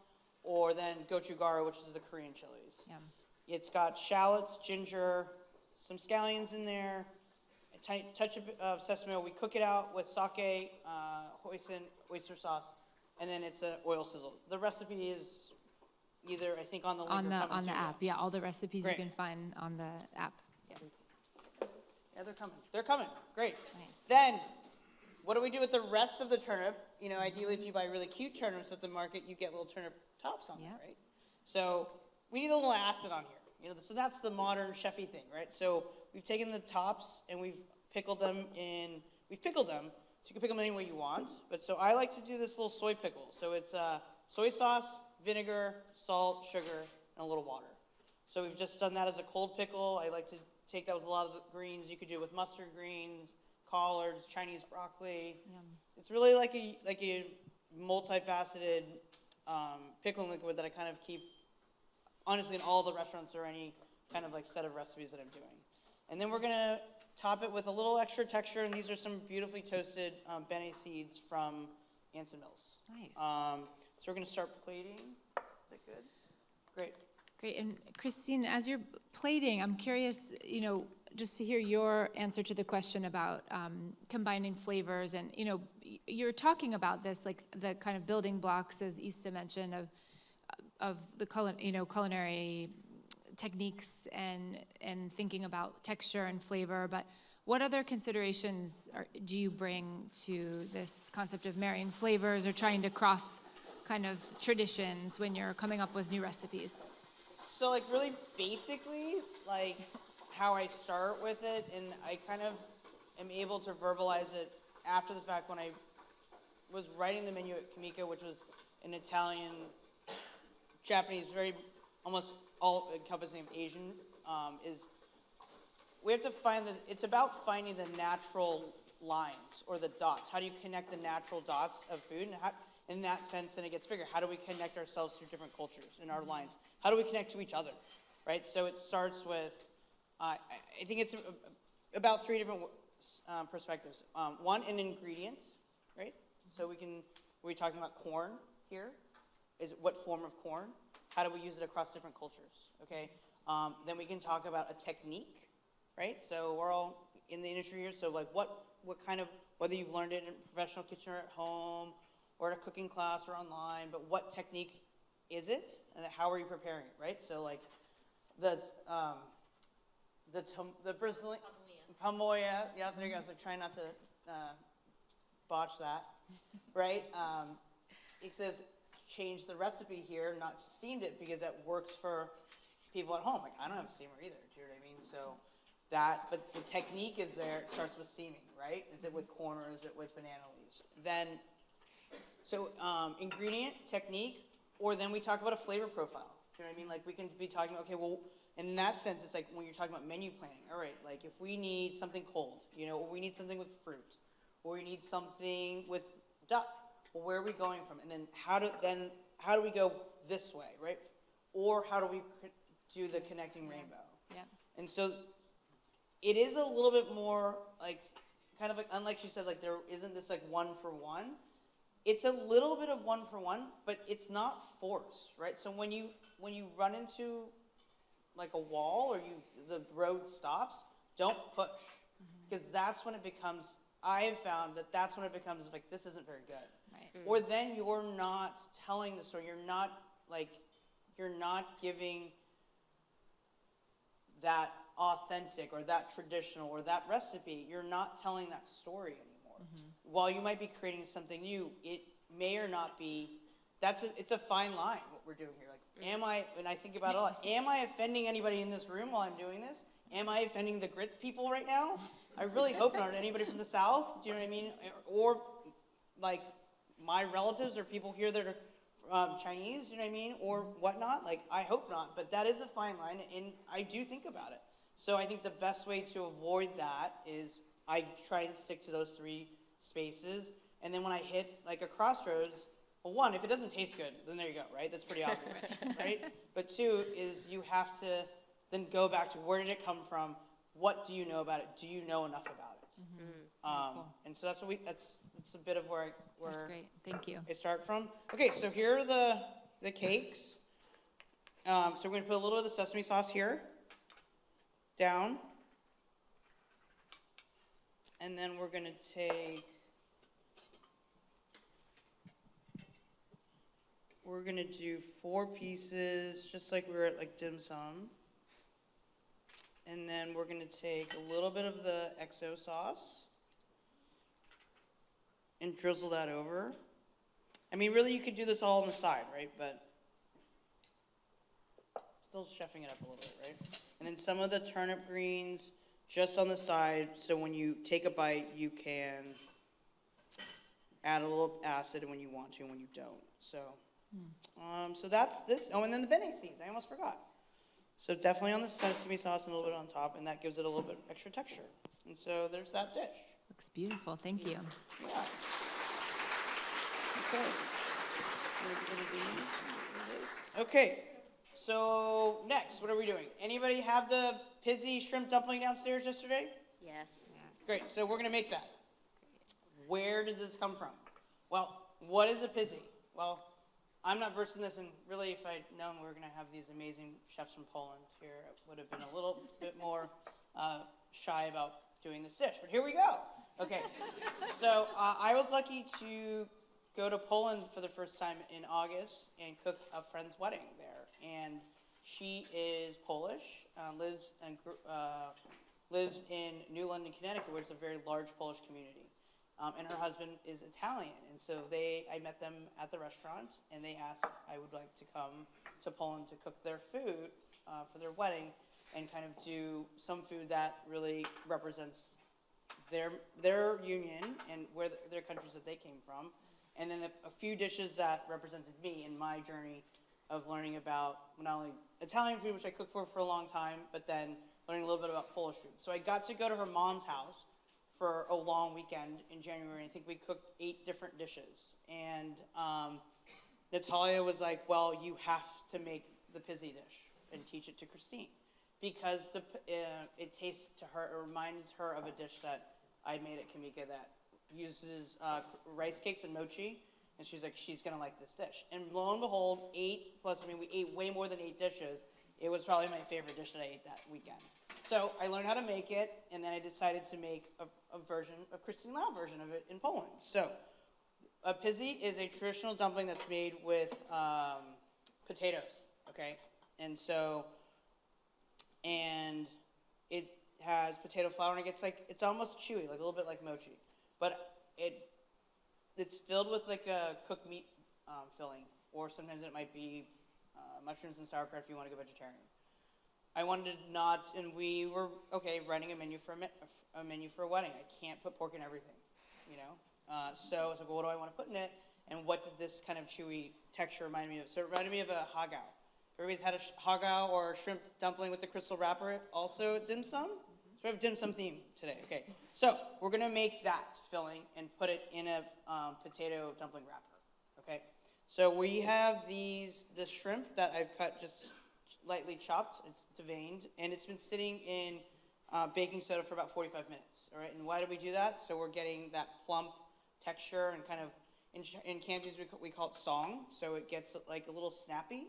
or then gochugaru, which is the Korean chilies. Yum. It's got shallots, ginger, some scallions in there, a tiny touch of sesame oil. We cook it out with sake, hoisin, oyster sauce, and then it's an oil sizzle. The recipe is either, I think, on the link On or the app, yeah, all the recipes Great. you can find on the app. Yeah. Yeah, they're coming. They're coming. Great. Nice. Then, what do we do with the rest of the turnip? You know, ideally, if you buy really cute turnips at the market, you get little turnip tops on Yep. there, right? So we need a little acid on here. You know, so that's the modern chefy thing, right? So we've taken the tops and we've pickled them. So you can pickle them any way you want. But so I like to do this little soy pickle. So it's soy sauce, vinegar, salt, sugar, and a little water. So we've just done that as a cold pickle. I like to take that with a lot of the greens. You could do it with mustard greens, collards, Chinese broccoli. Yum. It's really like a multifaceted pickling liquid that I kind of keep, honestly, in all the restaurants or any kind of like set of recipes that I'm doing. And then we're gonna top it with a little extra texture, and these are some beautifully toasted bene seeds from Anson Mills. Nice. So we're gonna start plating. Is that good? Great. Great. And Christine, as you're plating, I'm curious, you know, just to hear your answer to the question about combining flavors. And, you know, you're talking about this, like the kind of building blocks, as Ixta mentioned, of the culinary techniques and thinking about texture and flavor. But what other considerations do you bring to this concept of marrying flavors or trying to cross kind of traditions when you're coming up with new recipes? So like really basically, like how I start with it, and I kind of am able to verbalize it after the fact when I was writing the menu at Kamika, which was an Italian, Japanese, very almost all encompassing of Asian, is we have to find it's about finding the natural lines or the dots. How do you connect the natural dots of food? And how, in that sense, then it gets bigger. How do we connect ourselves through different cultures in our lines? How do we connect to each other, right? So it starts with, I think it's about 3 different perspectives. One, an ingredient, right? So we're talking about corn here. Is what form of corn? How do we use it across different cultures, okay? Then we can talk about a technique, right? So we're all in the industry here, so like what kind of, whether you've learned it in a professional kitchen or at home, or at a cooking class or online, but what technique is it, and how are you preparing it, right? So like the Brazilian pamoya, yeah, there you go. So try not to botch that, right? It says change the recipe here, not steamed it, because that works for people at home. Like I don't have a steamer either. Do you know what I mean? So that, but the technique is there. It starts with steaming, right? Is it with corn or is it with banana leaves? Then. So ingredient, technique, or then we talk about a flavor profile. You know what I mean? Like we can be talking, okay, well, in that sense, it's like when you're talking about menu planning. All right, like if we need something cold, you know, or we need something with fruit, or we need something with duck, well, where are we going from? And then how do we go this way, right? Or how do we do the connecting rainbow? Yeah. And so it is a little bit more like, kind of like, unlike she said, like there isn't this like one for one. It's a little bit of one for one, but it's not forced, right? So when you run into like a wall or the road stops, don't push, because that's when it becomes. I have found that that's when it becomes like this isn't very good, Right. or then you're not telling the story. You're not giving that authentic or that traditional or that recipe. You're not telling that story anymore. While you might be creating something new, it may or not be it's a fine line what we're doing here. Like, and I think about it a lot, am I offending anybody in this room while I'm doing this? Am I offending the grit people right now? I really hope not. Anybody from the South, do you know what I mean? Or like my relatives or people here that are Chinese, you know what I mean? Or whatnot, like I hope not, but that is a fine line and I do think about it. So I think the best way to avoid that is I try to stick to those 3 spaces. And then when I hit like a crossroads, well, 1, if it doesn't taste good, then there you go, right? That's pretty obvious, right? But 2 is you have to then go back to where did it come from? What do you know about it? Do you know enough about it? Cool. And so that's a bit of where That's great. Thank you. I start from. Okay, so here are the cakes. So we're going to put a little of the sesame sauce here, down. And then we're going to take, we're going to do 4 pieces, just like we were at like dim sum. And then we're going to take a little bit of the XO sauce and drizzle that over. I mean, really, you could do this all on the side, right? But still chefing it up a little bit, right? And then some of the turnip greens just on the side, so when you take a bite, you can add a little acid when you want to and when you don't. So, so that's this. Oh, and then the bene seeds. I almost forgot. So definitely on the sesame sauce and a little bit on top, and that gives it a little bit extra texture. And so there's that dish. Looks beautiful. Thank you. Yeah. Okay. Okay. So next, what are we doing? Anybody have the pizzy shrimp dumpling downstairs yesterday? Yes. Great. So we're gonna make that. Where did this come from? Well, what is a pizzy? Well, I'm not versed in this, and really, if I'd known we were going to have these amazing chefs from Poland here, I would have been a little bit more shy about doing this dish. But here we go. Okay, so I was lucky to go to Poland for the first time in August and cook a friend's wedding there. And she is Polish, lives in New London, Connecticut, which is a very large Polish community. And her husband is Italian, and so I met them at the restaurant, and they asked if I would like to come to Poland to cook their food for their wedding, and kind of do some food that really represents their union and where their countries that they came from, and then a few dishes that represented me in my journey of learning about not only Italian food, which I cooked for a long time, but then learning a little bit about Polish food. So I got to go to her mom's house for a long weekend in January. I think we cooked 8 different dishes. And Natalia was like, well, you have to make the pizzy dish and teach it to Christine. Because it tastes to her, it reminds her of a dish that I made at Kamika that uses rice cakes and mochi. And she's like, she's gonna like this dish. And lo and behold, 8 plus, I mean, we ate way more than 8 dishes. It was probably my favorite dish that I ate that weekend. So I learned how to make it, and then I decided to make a version, a CLAU version of it in Poland. So a pizzy is a traditional dumpling that's made with potatoes, okay? And so, and it has potato flour, and it's almost chewy, like a little bit like mochi. But it's filled with like a cooked meat filling, or sometimes it might be mushrooms and sauerkraut if you want to go vegetarian. I wanted not, and we were, writing a menu for a wedding. I can't put pork in everything, you know? So I was like, well, what do I want to put in it? And what did this kind of chewy texture remind me of? So it reminded me of a hagao. Everybody's had a hagao or a shrimp dumpling with the crystal wrapper also at dim sum? So we have a dim sum theme today, okay. So we're gonna make that filling and put it in a potato dumpling wrapper, okay. So we have the shrimp that I've cut just lightly chopped, it's deveined, and it's been sitting in baking soda for about 45 minutes, all right? And why do we do that? So we're getting that plump texture and kind of, in Cantonese we call it song, so it gets like a little snappy.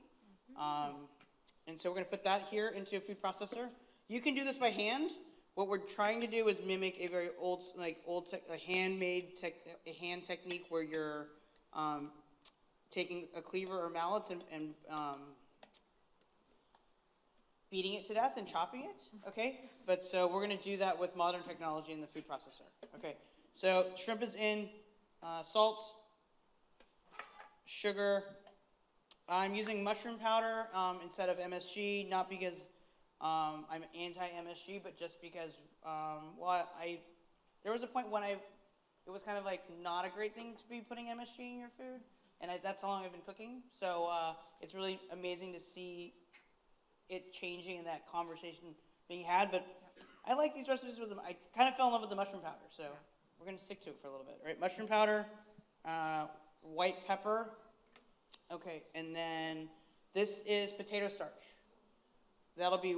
And so we're gonna put that here into a food processor. You can do this by hand. What we're trying to do is mimic a very a hand technique where you're taking a cleaver or mallet and beating it to death and chopping it, okay? But so we're gonna do that with modern technology in the food processor, okay? So shrimp is in, salt, sugar. I'm using mushroom powder instead of MSG, not because I'm anti-MSG, but just because, there was a point when it was kind of like not a great thing to be putting MSG in your food, and that's how long I've been cooking. So it's really amazing to see it changing and that conversation being had. But I like these recipes with them. I kind of fell in love with the mushroom powder, so we're gonna stick to it for a little bit. All right, mushroom powder, white pepper. Okay, and then this is potato starch. That'll be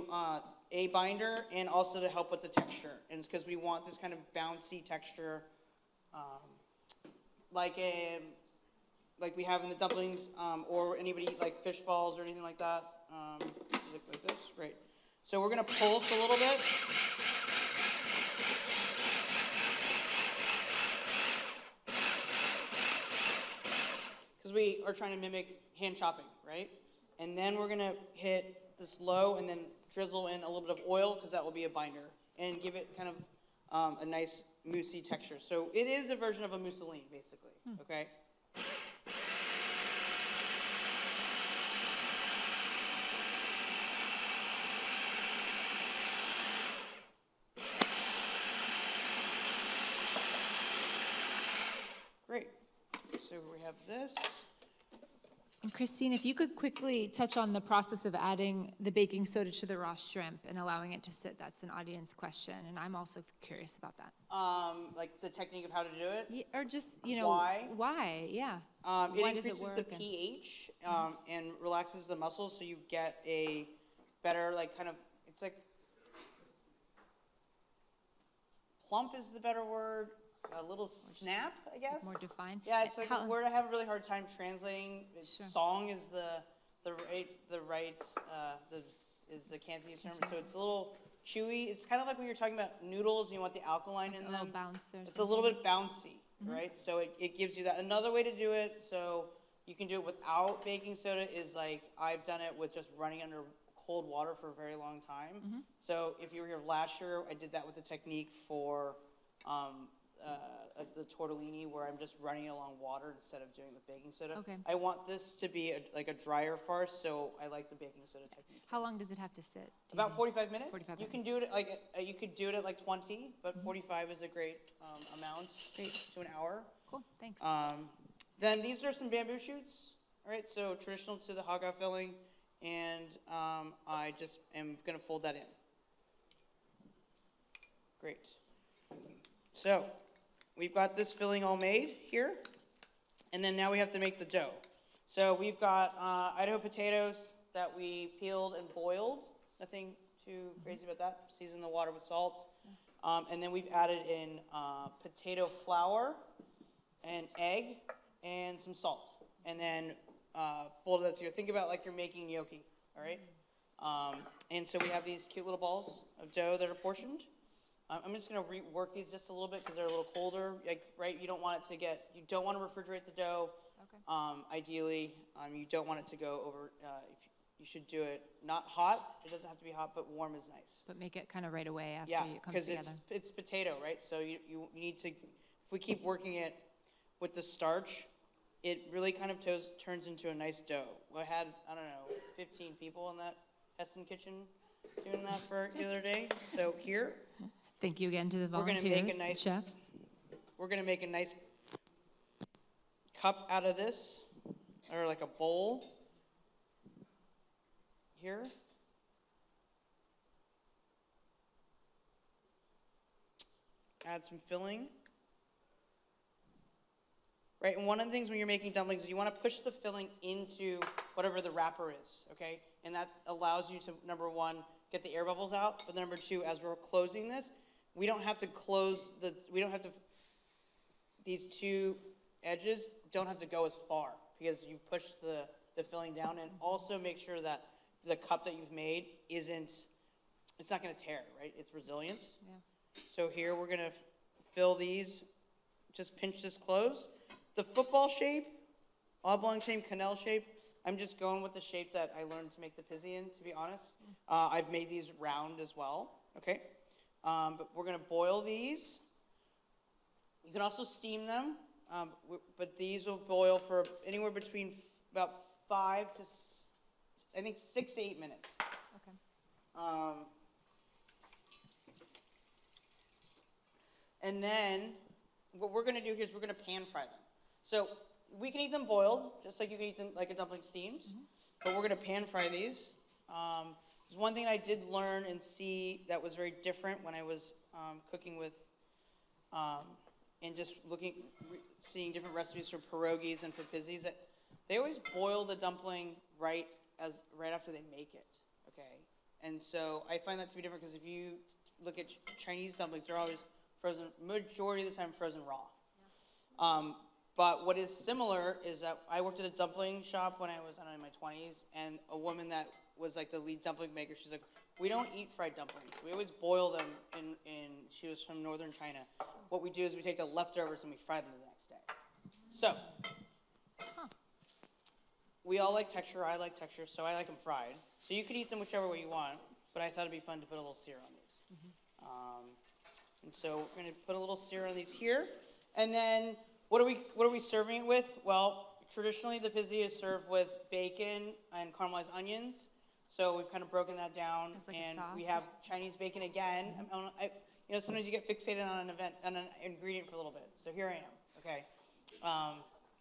a binder and also to help with the texture. And it's because we want this kind of bouncy texture, like we have in the dumplings, or anybody like fish balls or anything like that. Like this, great. So we're gonna pulse a little bit. Because we are trying to mimic hand chopping, right? And then we're gonna hit this low and then drizzle in a little bit of oil because that will be a binder and give it kind of a nice moussey texture. So it is a version of a mousseline, basically, okay? Great, so we have this. And Christine, if you could quickly touch on the process of adding the baking soda to the raw shrimp and allowing it to sit. That's an audience question, and I'm also curious about that. Like the technique of how to do it? Yeah, or just, you know, Why? Why, yeah. It Why does it increases work the pH and relaxes the muscles, so you get a better, like, kind of, it's like, plump is the better word, a little snap, I guess. More defined? Yeah, it's like How- a word I have a really hard time translating. Sure. Song is the Cantonese term, so it's a little chewy. It's kind of like when you're talking about noodles and you want the alkaline in a them. little bounce or It's a little something? bit bouncy, right? So it gives you that. Another way to do it, so you can do it without baking soda, is like I've done it with just running under cold water for a very long time. So if you were here last year, I did that with the technique for the tortellini, where I'm just running it along water instead of doing the baking soda. Okay. I want this to be like a drier farce, so I like the baking soda technique. How long does it have to sit? do you About think? 45 minutes. 45 You can minutes. do it like you could do it at like 20, but 45 is a great amount. Great. To an hour. Cool, thanks. Then these are some bamboo shoots. All right, so traditional to the haga filling, and I just am gonna fold that in. Great. So we've got this filling all made here, and then now we have to make the dough. So we've got Idaho potatoes that we peeled and boiled. Nothing too crazy about that. Season the water with salt. And then we've added in potato flour and egg and some salt. And then folded that together. Think about like you're making gnocchi, all right? And so we have these cute little balls of dough that are portioned. I'm just gonna rework these just a little bit because they're a little colder, like, right? You don't want it to you don't want to refrigerate the dough. Okay. Ideally, you don't want it to go over, you should do it not hot. It doesn't have to be hot, but warm is nice. But make it kind of right away after Yeah, it comes because together. it's potato, right? So you need to, if we keep working it with the starch, it really kind of turns into a nice dough. I had, I don't know, 15 people in that Heston kitchen doing that for the other day. So here, Thank you again to the We're gonna volunteers, make a nice- chefs. we're gonna make a nice cup out of this, or like a bowl here. Add some filling. Right, and one of the things when you're making dumplings is you want to push the filling into whatever the wrapper is, okay? And that allows you to, number one, get the air bubbles out, but number two, as we're closing this, we don't have to these two edges don't have to go as far because you've pushed the filling down, and also make sure that the cup that you've made it's not gonna tear, right? It's resilient. Yeah. So here we're gonna fill these, just pinch this close. The football shape, oblong shape, canal shape, I'm just going with the shape that I learned to make the pizza in, to be honest. I've made these round as well, okay? But we're gonna boil these. You can also steam them. But these will boil for anywhere between about 5 to, I think, 6 to 8 minutes. Okay. And then what we're gonna do here is we're gonna pan fry them. So we can eat them boiled, just like you can eat them like a dumpling steamed, but we're gonna pan fry these. There's one thing I did learn and see that was very different when I was cooking with, and just seeing different recipes for pierogies and for pizzies, that they always boil the dumpling right after they make it, okay? And so I find that to be different because if you look at Chinese dumplings, they're always frozen, majority of the time frozen raw. But what is similar is that I worked at a dumpling shop when I was, I don't know, in my 20s, and a woman that was like the lead dumpling maker, she's like, we don't eat fried dumplings. We always boil them she was from northern China. What we do is we take the leftovers and we fry them the next day. So, we all like texture, I like texture, so I like them fried. So you could eat them whichever way you want, but I thought it'd be fun to put a little sear on these. And so we're gonna put a little sear on these here. And then, what are we serving it with? Well, traditionally the pizzi is served with bacon and caramelized onions. So we've kind of broken that down, It's like a and sauce we or have Chinese bacon again. Sometimes you get fixated on an ingredient for a little bit. So here I am, okay?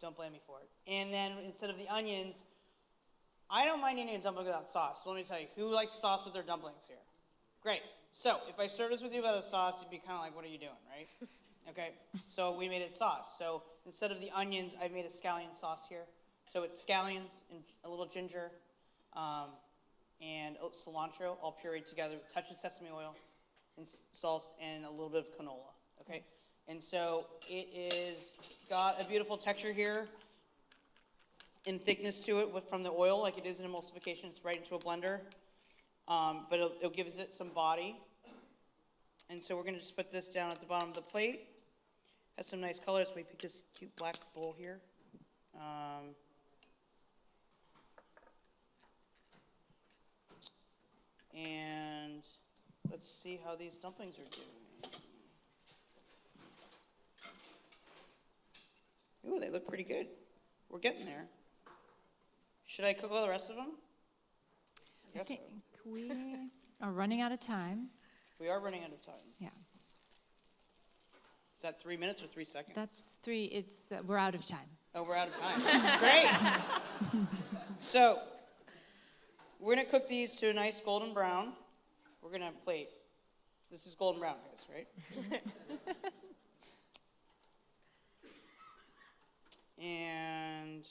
Don't blame me for it. And then instead of the onions, I don't mind eating a dumpling without sauce. So let me tell you, who likes sauce with their dumplings here? Great. So if I serve this with you without a sauce, you'd be kind of like, what are you doing, right? Okay, so we made it sauce. So instead of the onions, I've made a scallion sauce here. So it's scallions and a little ginger and cilantro all pureed together with a touch of sesame oil and salt and a little bit of canola, okay? Nice. And so it is got a beautiful texture here and thickness to it from the oil, like it is in emulsification. It's right into a blender, but it gives it some body. And so we're gonna just put this down at the bottom of the plate. Has some nice colors. We picked this cute black bowl here. And let's see how these dumplings are doing. Ooh, they look pretty good. We're getting there. Should I cook all the rest of them? I think we are running out of time. We are running out of time. Yeah, Is that 3 minutes or 3 seconds? that's 3. It's we're out of time. Oh, we're out of time. Great. So, we're gonna cook these to a nice golden brown. We're gonna plate. This is golden brown, guys, right? And,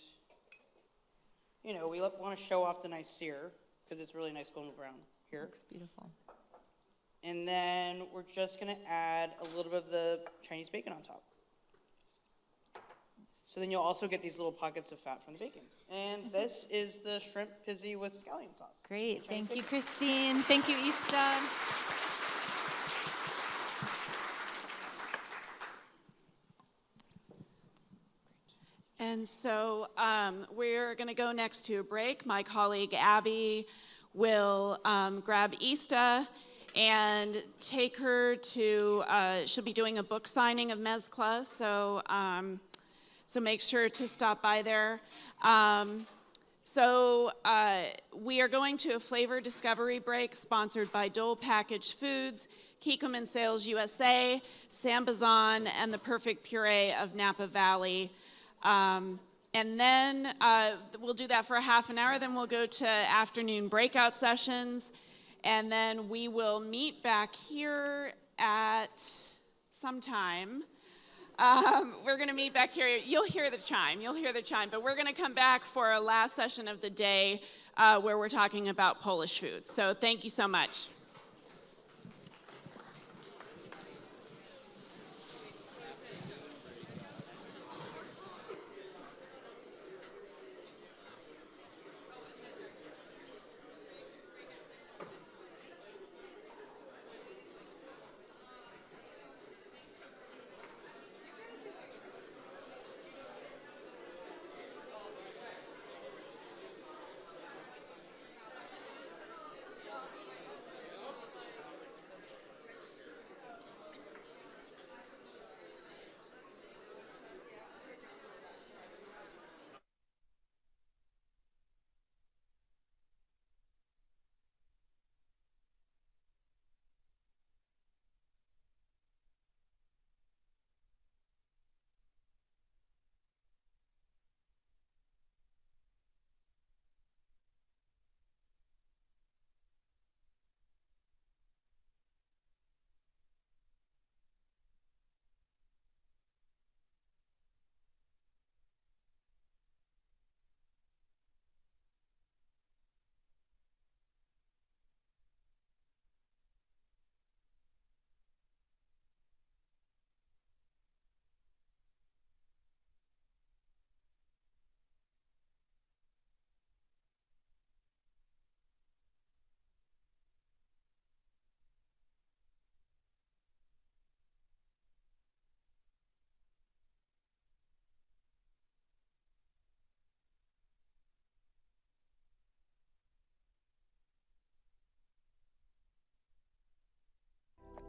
we want to show off the nice sear because it's really nice golden brown here. Looks beautiful. And then we're just gonna add a little bit of the Chinese bacon on top. So then you'll also get these little pockets of fat from the bacon. And this is the shrimp pizzi with scallion sauce. Great. Thank you, Christine. Thank you, Ixta. And so we're going to go next to a break. My colleague Abby will grab Ixta and take her to, she'll be doing a book signing of Mezcla, so make sure to stop by there. We are going to a flavor discovery break sponsored by Dole Packaged Foods, Kikkoman Sales USA, Sambazon, and the Perfect Puree of Napa Valley. And then we'll do that for a half an hour, then we'll go to afternoon breakout sessions, and then we will meet back here at some time. We're going to meet back here. You'll hear the chime, but we're going to come back for a last session of the day where we're talking about Polish food. So thank you so much.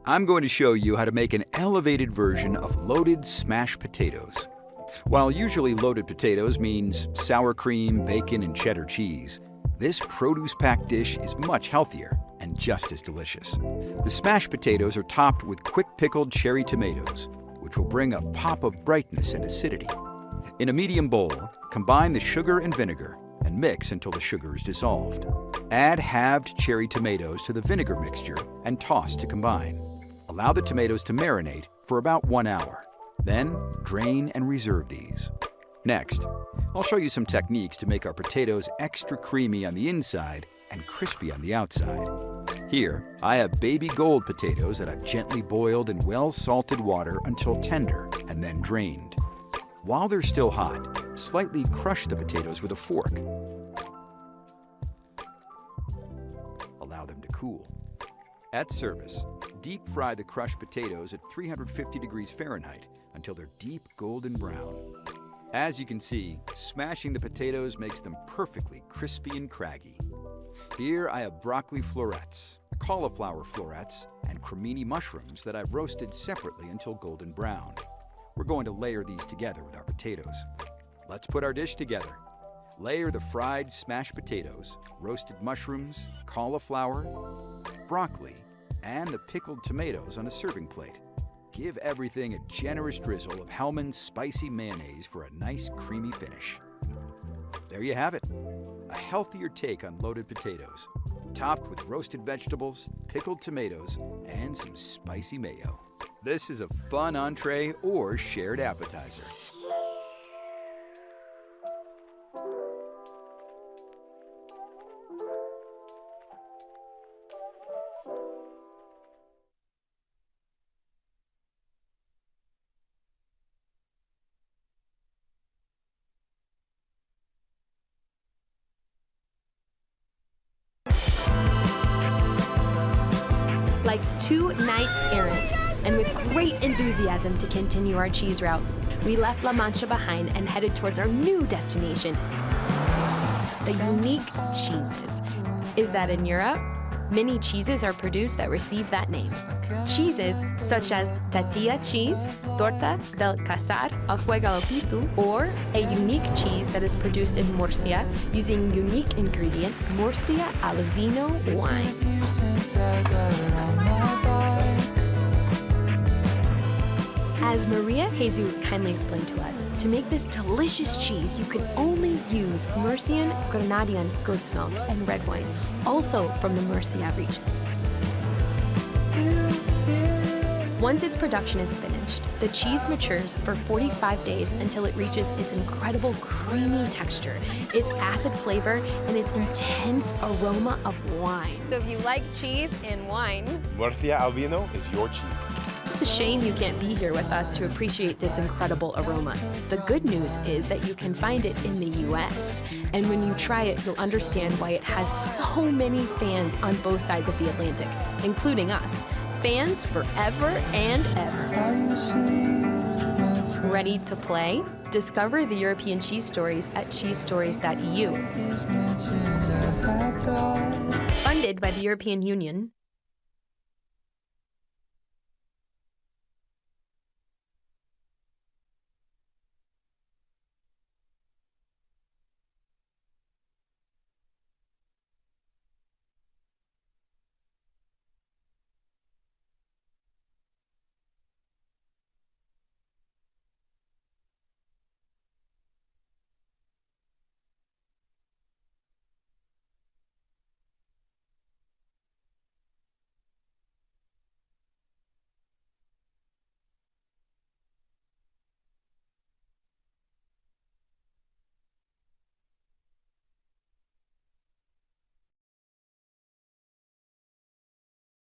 I'm going to show you how to make an elevated version of loaded smashed potatoes. While usually loaded potatoes means sour cream, bacon, and cheddar cheese, this produce-packed dish is much healthier and just as delicious. The smashed potatoes are topped with quick-pickled cherry tomatoes, which will bring a pop of brightness and acidity. In a medium bowl, combine the sugar and vinegar and mix until the sugar is dissolved. Add halved cherry tomatoes to the vinegar mixture and toss to combine. Allow the tomatoes to marinate for about 1 hour. Then, drain and reserve these. Next, I'll show you some techniques to make our potatoes extra creamy on the inside and crispy on the outside. Here, I have baby gold potatoes that I've gently boiled in well-salted water until tender and then drained. While they're still hot, slightly crush the potatoes with a fork. Allow them to cool. At service, deep fry the crushed potatoes at 350 degrees Fahrenheit until they're deep golden brown. As you can see, smashing the potatoes makes them perfectly crispy and craggy. Here I have broccoli florets, cauliflower florets, and cremini mushrooms that I've roasted separately until golden brown. We're going to layer these together with our potatoes. Let's put our dish together. Layer the fried smashed potatoes, roasted mushrooms, cauliflower, broccoli, and the pickled tomatoes on a serving plate. Give everything a generous drizzle of Hellmann's spicy mayonnaise for a nice creamy finish. There you have it, a healthier take on loaded potatoes, topped with roasted vegetables, pickled tomatoes, and some spicy mayo. This is a fun entree or shared appetizer. Like 2 nights errant, and with great enthusiasm to continue our cheese route, we left La Mancha behind and headed towards our new destination, the unique cheeses. Is that in Europe? Many cheeses are produced that receive that name. Cheeses such as Tatilla cheese, Torta del Casar, Alfuegalopito, or a unique cheese that is produced in Murcia using unique ingredient Murcia al vino wine. As Maria Jesus kindly explained to us, to make this delicious cheese, you can only use Murcian Granadian goat's milk and red wine, also from the Murcia region. Once its production is finished, the cheese matures for 45 days until it reaches its incredible creamy texture, its acid flavor, and its intense aroma of wine. So if you like cheese and wine, Murcia al vino is your cheese. It's a shame you can't be here with us to appreciate this incredible aroma. The good news is that you can find it in the US. And when you try it, you'll understand why it has so many fans on both sides of the Atlantic, including us. Fans forever and ever. Ready to play? Discover the European cheese stories at cheesestories.eu. Funded by the European Union,